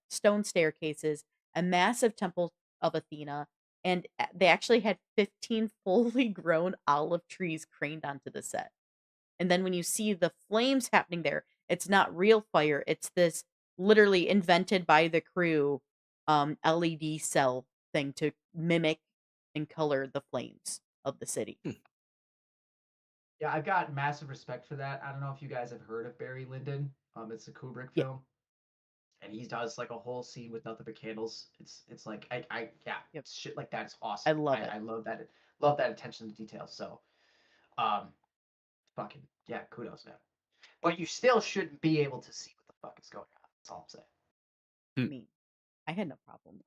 stone staircases, a massive temple of Athena, and they actually had 15 fully grown olive trees craned onto the set. And then when you see the flames happening there, it's not real fire. It's this literally invented by the crew LED cell thing to mimic and color the flames of the city. Hmm. Yeah, I've got massive respect for that. I don't know if you guys have heard of Barry Lyndon. It's a Kubrick Yeah. film, and he does like a whole scene with nothing but candles. It's like yeah, Yep. shit like that is I awesome. love it. I love that attention to detail. So um, fucking yeah, kudos, man. But you still shouldn't be able to see what the fuck is going on. That's all I'm saying. mean, I had no problem.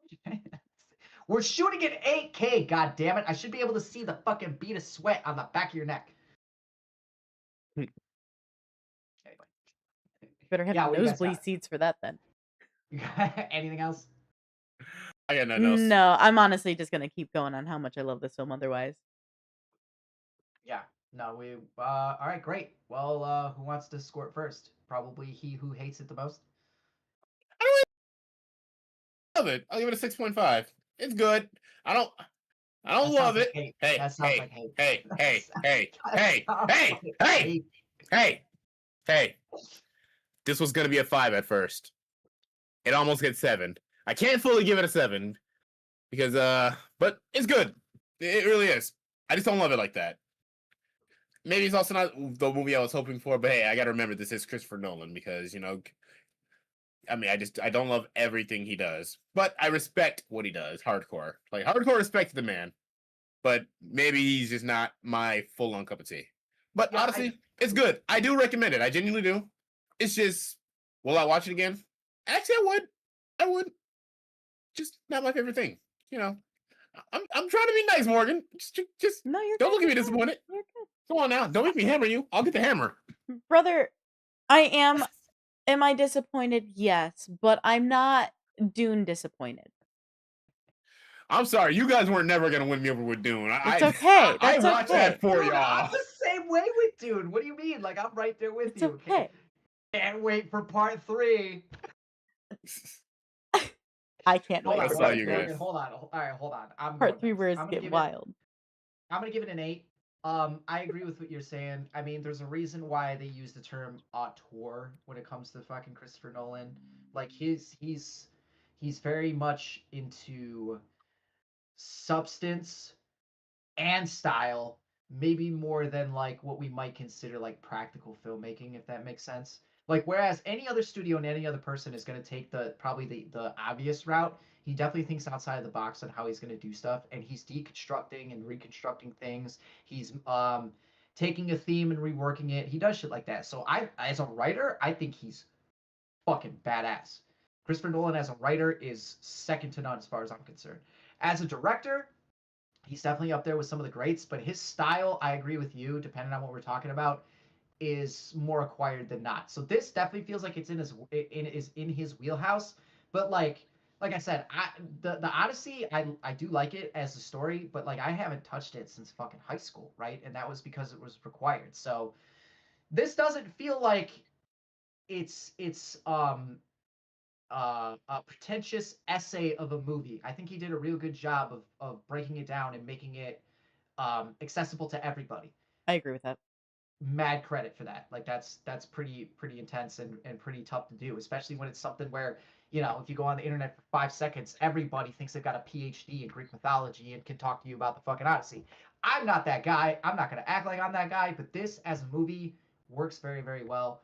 We're shooting at 8K, god damn it. I should be able to see the fucking bead of sweat on the back of your neck. Anyway. Better have Yeah, what do you guys nosebleed got? seats for that then. Anything else? I got nothing else. No, I'm honestly just gonna keep going on how much I love this film otherwise. Yeah. No, all right, great. Well, who wants to score it first? Probably he who hates it the most. I love it. I'll give it a 6.5. It's good. I don't That sounds love like it. hate. Hey, That sounds hey, like hate. hey, hey, hey, That hey, sounds hey, like hey, hate. hey, hey. This was gonna be a 5 at first. It almost gets 7. I can't fully give it a 7 because but it's good. It really is. I just don't love it like that. Maybe it's also not the movie I was hoping for, but hey, I gotta remember this is Christopher Nolan because I mean, I don't love everything he does, but I respect what he does. Hardcore, like hardcore respect to the man, but maybe he's just not my full on cup of tea. But Yeah, honestly, it's good. I do recommend it. I genuinely do. It's just, will I watch it again? Actually, I would. I would. Just not my favorite thing. You know, I'm trying to be nice, Morgan. Just No, you're don't good. look at me You're good. disappointed. You're good. Come on now, don't make me hammer you. I'll get the hammer. Brother, I am. Am I disappointed? Yes, but I'm not Dune disappointed. I'm sorry, you guys weren't never gonna win me over with Dune. It's okay. I That's watched okay. that for Dude, I'm y'all. the same way with Dune. What do you mean? Like, I'm right there with It's you. okay. Can't wait for part 3. I can't Hold wait on, for That's hold all on, part you three. guys. Morgan. Hold on. All right, hold on. I'm Part going 3 next. where it get wild. I'm gonna give it an 8. I agree with what you're saying. I mean, there's a reason why they use the term auteur when it comes to fucking Christopher Nolan. Like he's very much into substance and style, maybe more than like what we might consider like practical filmmaking, if that makes sense. Like whereas any other studio and any other person is going to take the obvious route, he definitely thinks outside of the box on how he's going to do stuff, and he's deconstructing and reconstructing things. He's taking a theme and reworking it. He does shit like that. So I, as a writer, I think he's fucking badass. Christopher Nolan as a writer is second to none as far as I'm concerned. As a director, he's definitely up there with some of the greats, but his style, I agree with you, depending on what we're talking about, is more acquired than not. So this definitely feels like it's in his wheelhouse. But like I said, the Odyssey, I do like it as a story, but like I haven't touched it since fucking high school, right? And that was because it was required. So this doesn't feel like it's a pretentious essay of a movie. I think he did a real good job of breaking it down and making it accessible to everybody. I agree with that. Mad credit for that. Like that's pretty intense and pretty tough to do, especially when it's something where, you know, if you go on the internet for 5 seconds, everybody thinks they've got a PhD in Greek mythology and can talk to you about the fucking Odyssey. I'm not that guy. I'm not gonna act like I'm that guy, but this as a movie works very, very well.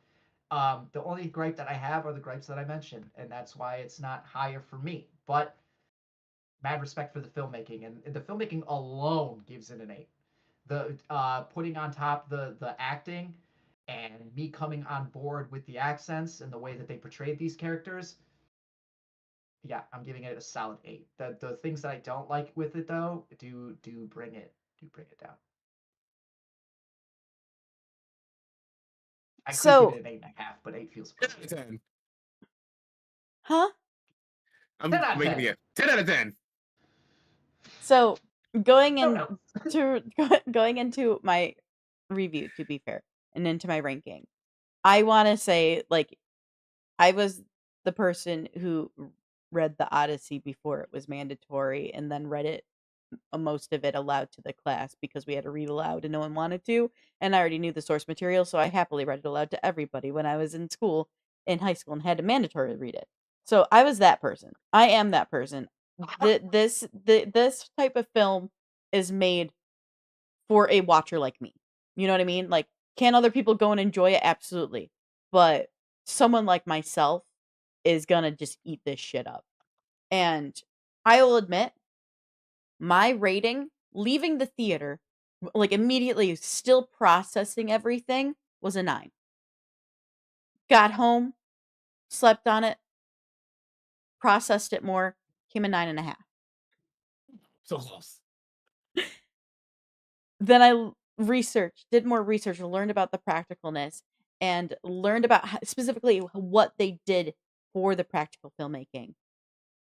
The only gripe that I have are the gripes that I mentioned, and that's why it's not higher for me. But mad respect for the filmmaking, and the filmmaking alone gives it an 8. The putting on top the acting and me coming on board with the accents and the way that they portrayed these characters, yeah, I'm giving it a solid 8. The things that I don't like with it though do bring it down. I could give So, it an 8.5, but 8 feels 10 out of appropriate. 10. huh? I'm 10 out of making 10. it 10 out of 10. So going No, no. into going into my review, to be fair, and into my ranking, I want to say like I was the person who read the Odyssey before it was mandatory, and then read it most of it aloud to the class because we had to read aloud and no one wanted to, and I already knew the source material, so I happily read it aloud to everybody when I was in school, in high school, and had to mandatory read it. So I was that person. I am that person. This type of film is made for a watcher like me. You know what I mean? Like, can other people go and enjoy it? Absolutely. But someone like myself is gonna just eat this shit up. And I will admit, my rating, leaving the theater, like immediately still processing everything, was a 9. Got home, slept on it, processed it more, came a 9.5. So close. Then I did more research, learned about the practicalness, and learned about specifically what they did for the practical filmmaking.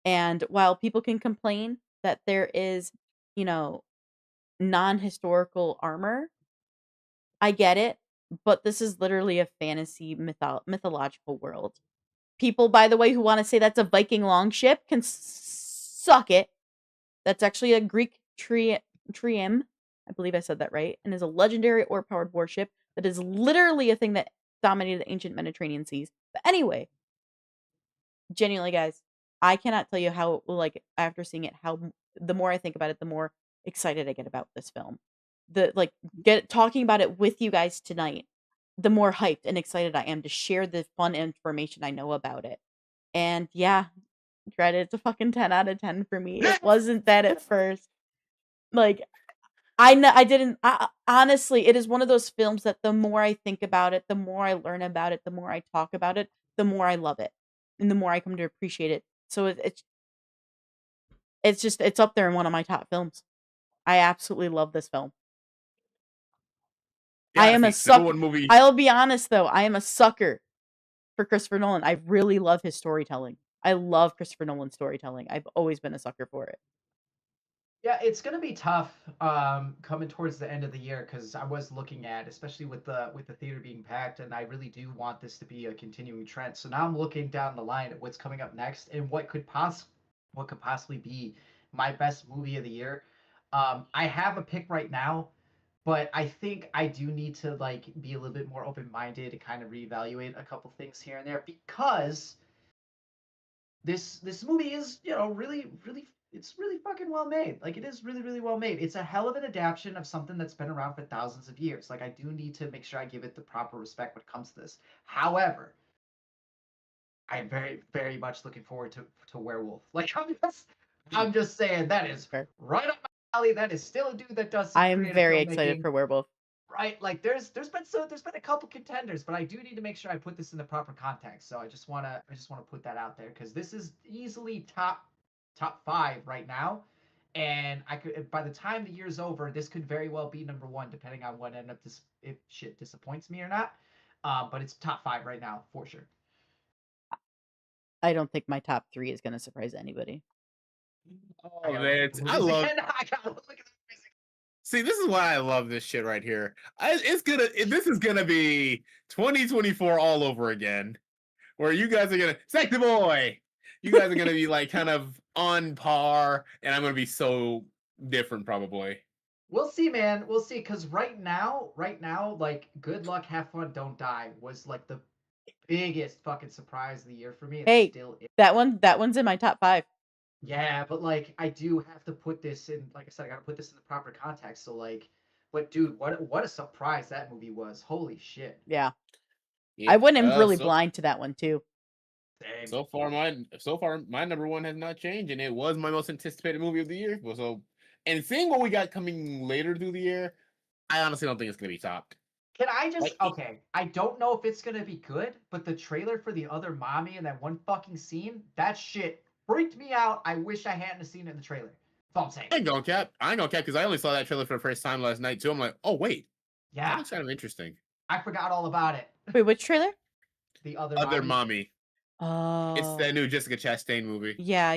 And while people can complain that there is, you know, non-historical armor, I get it, but this is literally a fantasy mythological world. People, by the way, who want to say that's a Viking longship can suck it. That's actually a Greek trium. I believe I said that right. And is a legendary oar-powered warship that is literally a thing that dominated the ancient Mediterranean seas. But anyway, genuinely, guys, I cannot tell you how, like, after seeing it, how the more I think about it, the more excited I get about this film. Talking about it with you guys tonight, the more hyped and excited I am to share the fun information I know about it. And yeah, Dread, it's a fucking 10 out of 10 for me. It wasn't that at first. Like, I didn't honestly, it is one of those films that the more I think about it, the more I learn about it, the more I talk about it, the more I love it, and the more I come to appreciate it. So it's just it's up there in one of my top films. I absolutely love this film. Yeah, I am a honestly, number sucker. one movie. I'll be honest though, I am a sucker for Christopher Nolan. I really love his storytelling. I love Christopher Nolan's storytelling. I've always been a sucker for it. Yeah, it's gonna be tough coming towards the end of the year because I was looking at, especially with the theater being packed, and I really do want this to be a continuing trend. So now I'm looking down the line at what's coming up next and what could possibly be my best movie of the year. I have a pick right now, but I think I do need to like be a little bit more open minded and kind of reevaluate a couple things here and there because this movie is really it's really fucking well made. Like it is really well made. It's a hell of an adaptation of something that's been around for thousands of years. Like I do need to make sure I give it the proper respect when it comes to this. However, I'm very much looking forward to Werewolf. Like I'm just saying that is Fair. right up my alley. That is still a dude that does some I am creative very excited filmmaking. for Werewolf. Right, like there's been a couple contenders, but I do need to make sure I put this in the proper context. So I just wanna put that out there because this is easily top five right now, and I could by the time the year's over, this could very well be number one depending on what end up if shit disappoints me or not. But it's top five right now for sure. I don't think my top 3 is gonna surprise anybody. I Oh gotta look man, at the I movies love. again. I gotta look at the movies See, this is why I love this shit right here. This is gonna be 2024 all over again, where you guys are gonna Sexy Boy. You guys are gonna be like kind of on par, and I'm gonna be so different probably. We'll see, man. We'll see. Cause right now, like good luck, have fun, don't die was like the biggest fucking surprise of the year for me. It Hey, still is. that one's in my top 5. Yeah, but like I do have to put this in. Like I said, I gotta put this in the proper context. So like, but dude, what a surprise that movie was. Holy shit. Yeah. Yeah. I went in really So blind to that one too. Same. so far my number one has not changed, and it was my most anticipated movie of the year. So, and seeing what we got coming later through the year, I honestly don't think it's gonna be topped. Can I just Like, okay? I don't know if it's gonna be good, but the trailer for the other mommy and that one fucking scene, that shit freaked me out. I wish I hadn't seen it in the trailer. That's all I'm saying. I ain't gonna cap because I only saw that trailer for the first time last night too. I'm like, oh wait, that Yeah, looks kind of interesting. I forgot all about it. Wait, which trailer? The other Other mommy. mommy, it's Oh. that new Jessica Chastain movie. Yeah.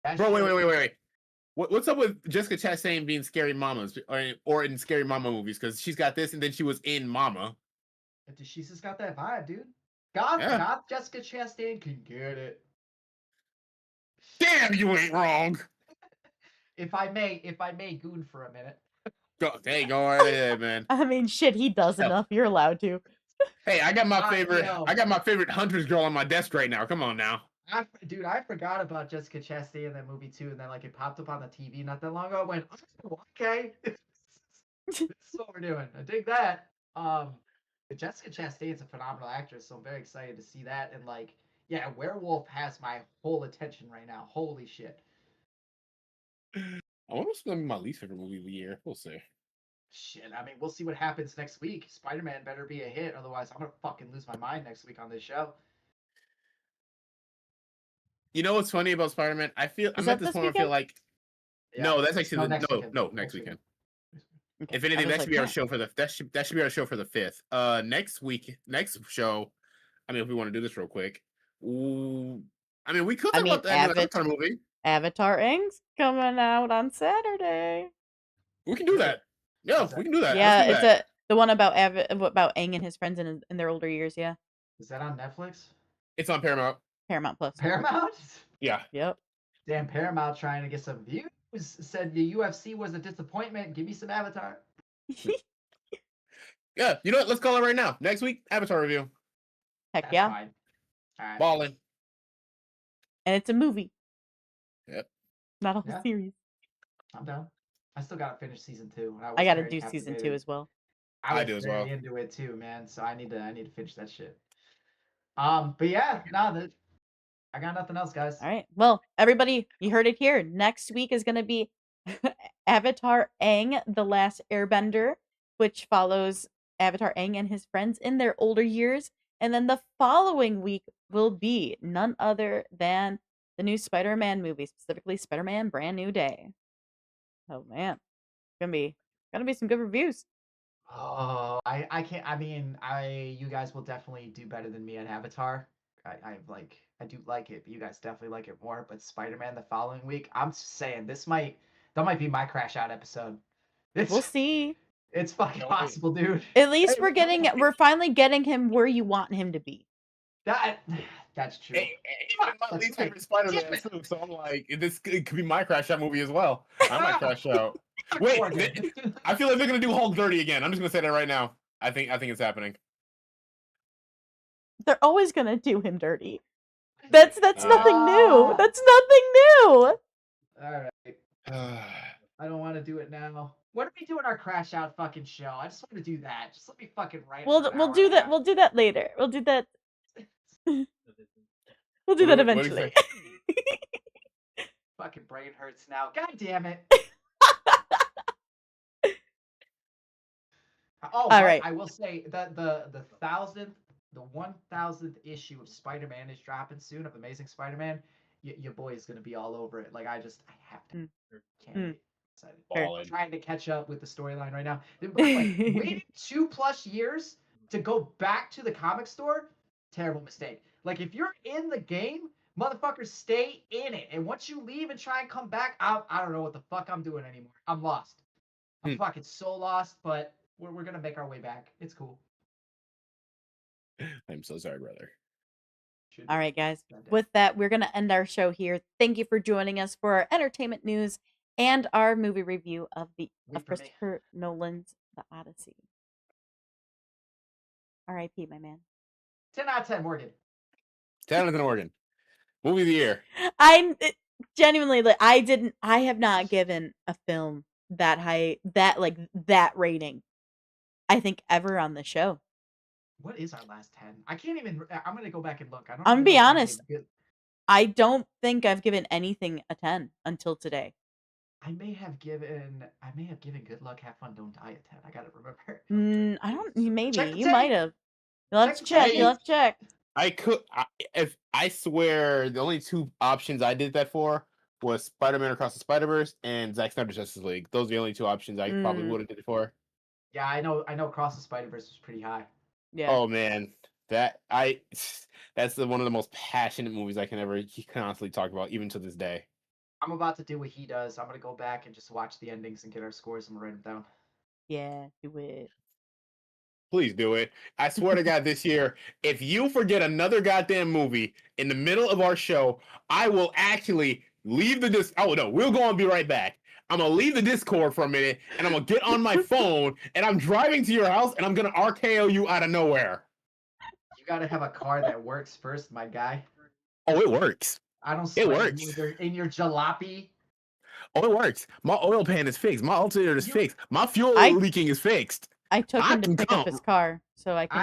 That Bro, wait, shit. wait, wait, wait, wait. What's up with Jessica Chastain being scary mamas or in scary mama movies? Because she's got this, and then she was in Mama. She's just got that vibe, dude. God, Yeah. God, Jessica Chastain can get it. Damn, you ain't wrong. If I may goon for a minute. Go right ahead, man. I mean, shit, he does Hell, enough. You're allowed to. hey, I got my You favorite. know, I got my favorite Hunter's girl on my desk right now. Come on now. dude, I forgot about Jessica Chastain in that movie too, and then like it popped up on the TV not that long ago. I went, oh, okay, this is what we're doing. I dig that. But Jessica Chastain's a phenomenal actress, so I'm very excited to see that. And like, yeah, Werewolf has my whole attention right now. Holy shit. I wonder what's gonna be my least favorite movie of the year. We'll see. Shit, I mean, we'll see what happens next week. Spider-Man better be a hit, otherwise I'm gonna fucking lose my mind next week on this show. You know what's funny about Spider-Man? I'm at that this this point where I feel weekend? like no, that's actually next weekend. next weekend. Okay. If I anything, was that like, should be our huh. show for the that should be our show for the 5th. Next show. I mean, if we want to do this real quick, I mean, we could I talk mean, about the new Avatar movie. Avatar Aang's coming out on Saturday. We can do that. Yeah, we can do that. Let's Yeah, do it's that. the one about Aang and his friends in their older years. Yeah, Is that on Netflix? It's on Paramount. Paramount Plus. Paramount? Yeah. Yep. Damn, Paramount trying to get some views. Said the UFC was a disappointment. Give me some Avatar. Yeah, you know what? Let's call it right now. Next week, Avatar review. Heck That's yeah. fine. All right. Balling. And it's a movie. Yep. Not a whole Yeah. series. I'm down. I still gotta finish season 2. I gotta do season 2 as well. I was do as very well. into it too, man. So I need to finish that shit. But yeah, I got nothing else, guys. All right. Well, everybody, you heard it here. Next week is going to be Avatar Aang, The Last Airbender, which follows Avatar Aang and his friends in their older years. And then the following week will be none other than the new Spider-Man movie, specifically Spider-Man Brand New Day. Oh man. Gonna be some good reviews. Oh, I can't. I mean, you guys will definitely do better than me at Avatar. I do like it, but you guys definitely like it more. But Spider-Man the following week, I'm saying that might be my crash out episode. We'll see. It's fucking possible, dude. At least we're finally getting him where you want him to be. That's true. Hey, my least favorite Spider-Man too, so I'm like, it could be my crash out movie as well. I might crash out. Wait, I feel like they're gonna do Hulk dirty again. I'm just gonna say that right now. I think it's happening. They're always gonna do him dirty. That's nothing new. That's nothing new. All right. I don't want to do it now. When are we doing our crash out fucking show? I just want to do that. Just let me fucking write. We'll do that. We'll do that later. We'll do that. We'll do that eventually. Fucking brain hurts now. God damn it. All right. I will say that the 1000th issue of Spider-Man is dropping soon, of Amazing Spider-Man. Your boy is gonna be all over it. Like I have to. Can't wait. I'm trying to catch up with the storyline right now. By the way, waiting 2+ years to go back to the comic store, terrible mistake. Like if you're in the game, motherfuckers stay in it. And once you leave and try and come back, I don't know what the fuck I'm doing anymore. I'm lost. I'm fucking so lost, but we're gonna make our way back. It's cool. I'm so sorry, brother. All right, guys. With that, we're gonna end our show here. Thank you for joining us for our entertainment news and our movie review of Christopher Nolan's The Odyssey. R.I.P. my man. 10 out of 10, Morgan. 10 out of 10, Morgan. Movie of the year. Genuinely, I have not given a film that high, that rating, I think, ever on the show. What is our last 10? I can't even. I'm gonna go back and look. I'm gonna be honest. I don't think I've given anything a 10 until today. I may have given Good Luck, Have Fun, Don't Die a 10. I gotta remember. I don't. Maybe you might have. You'll have to check. I swear the only 2 options I did that for was Spider-Man Across the Spider-Verse and Zack Snyder's Justice League. Those are the only 2 options I probably would have did it for. Yeah, I know. Across the Spider-Verse was pretty high. Yeah. Oh man, that's one of the most passionate movies I can ever constantly talk about, even to this day. I'm about to do what he does. I'm gonna go back and just watch the endings and get our scores and write them down. Yeah, do it. Please do it. I swear to God, this year, if you forget another goddamn movie in the middle of our show, I will actually leave the disc. Oh no, we'll go and be right back. I'm gonna leave the Discord for a minute, and I'm gonna get on my phone, and I'm driving to your house, and I'm gonna RKO you out of nowhere. You gotta have a car that works first, my guy. Oh, it works. I don't. It works in your jalopy. Oh, it works. My oil pan is fixed. My alternator is fixed. My fuel leaking is fixed. I took him to pick up his car, so I can.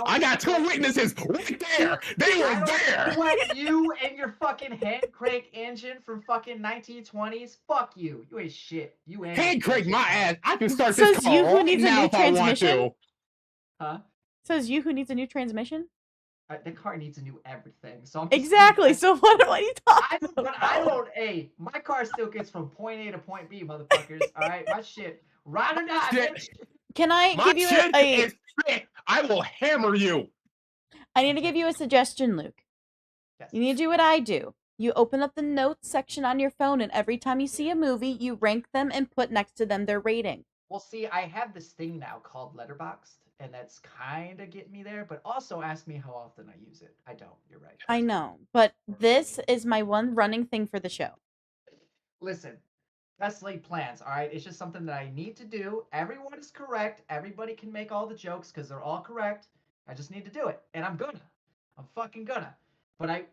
I got 2 witnesses right there. They were there. Let you and your fucking hand crank engine from fucking 1920s. Fuck you. You ain't shit. You ain't. Hand crank my ass. I can start this car you who right needs now a new if I want transmission? to. Huh? Says you who needs a new transmission? The car needs a new everything. So I'm just Exactly. So what are you talking I about? don't. Hey, my car still gets from point A to point B, motherfuckers. All right, my shit, ride or die, Shit. bitch. Can I My give you shit a is shit. I will hammer you. I need to give you a suggestion, Luke. Yes. You need to do what I do. You open up the notes section on your phone, and every time you see a movie, you rank them and put next to them their rating. Well, see, I have this thing now called Letterboxd, and that's kind of getting me there. But also ask me how often I use it. I don't. You're right. I know, but this is my one running thing for the show. Listen, best laid plans. All right, it's just something that I need to do. Everyone is correct. Everybody can make all the jokes because they're all correct. I just need to do it, and I'm gonna. I'm fucking gonna. But I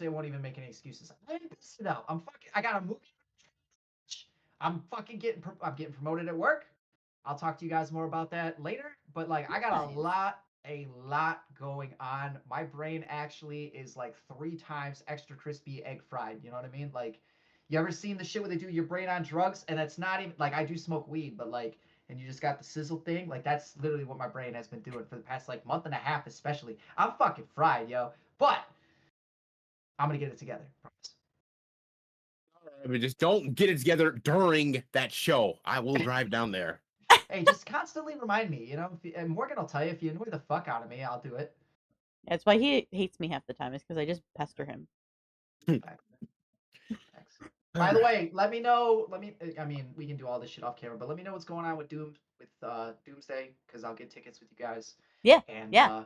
won't even make any excuses. I'm busy though. I got a movie. I'm getting promoted at work. I'll talk to you guys more about that later. But like I got Nice. a lot going on. My brain actually is like 3 times extra crispy egg fried. You know what I mean? Like, you ever seen the shit where they do your brain on drugs? And that's not even like I do smoke weed, but like, and you just got the sizzle thing. Like that's literally what my brain has been doing for the past like month and a half, especially. I'm fucking fried, yo. But I'm gonna get it together. Promise. I mean, just don't get it together during that show. I will drive down there. Hey, just constantly remind me. And Morgan will tell you if you annoy the fuck out of me, I'll do it. That's why he hates me half the time, is because I just pester him. Thanks. By the way, let me know. I mean, we can do all this shit off camera, but let me know what's going on with Doomsday, because I'll get tickets with you guys. Yeah, And yeah,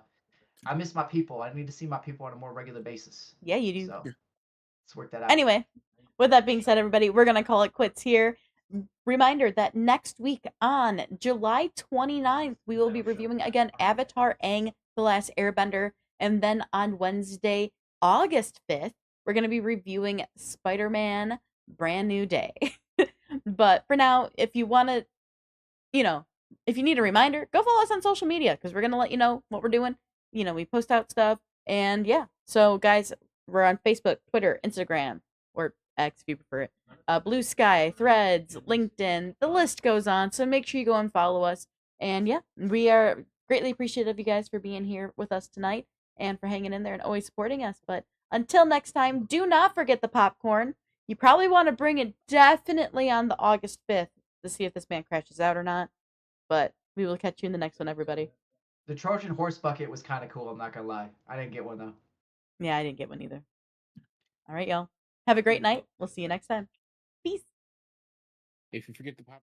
I miss my people. I need to see my people on a more regular basis. yeah, you do. So let's work that out. Anyway, with that being said, everybody, we're going to call it quits here. Reminder that next week on July 29th, we will be reviewing again Avatar Aang, The Last Airbender. And then on Wednesday, August 5th, we're going to be reviewing Spider Man Brand New Day. But for now, if you want to, you know, if you need a reminder, go follow us on social media because we're going to let you know what we're doing. We post out stuff. And yeah, so guys, we're on Facebook, Twitter, Instagram, or X if you prefer it. Blue Sky, Threads, LinkedIn, the list goes on. So make sure you go and follow us. And yeah, we are greatly appreciative of you guys for being here with us tonight and for hanging in there and always supporting us. But until next time, do not forget the popcorn. You probably want to bring it definitely on the August 5th to see if this man crashes out or not. But we will catch you in the next one, everybody. The Trojan horse bucket was kind of cool. I'm not gonna lie. I didn't get one though. Yeah, I didn't get one either. All right, y'all. Have a great night. We'll see you next time. Peace. If you forget the pop.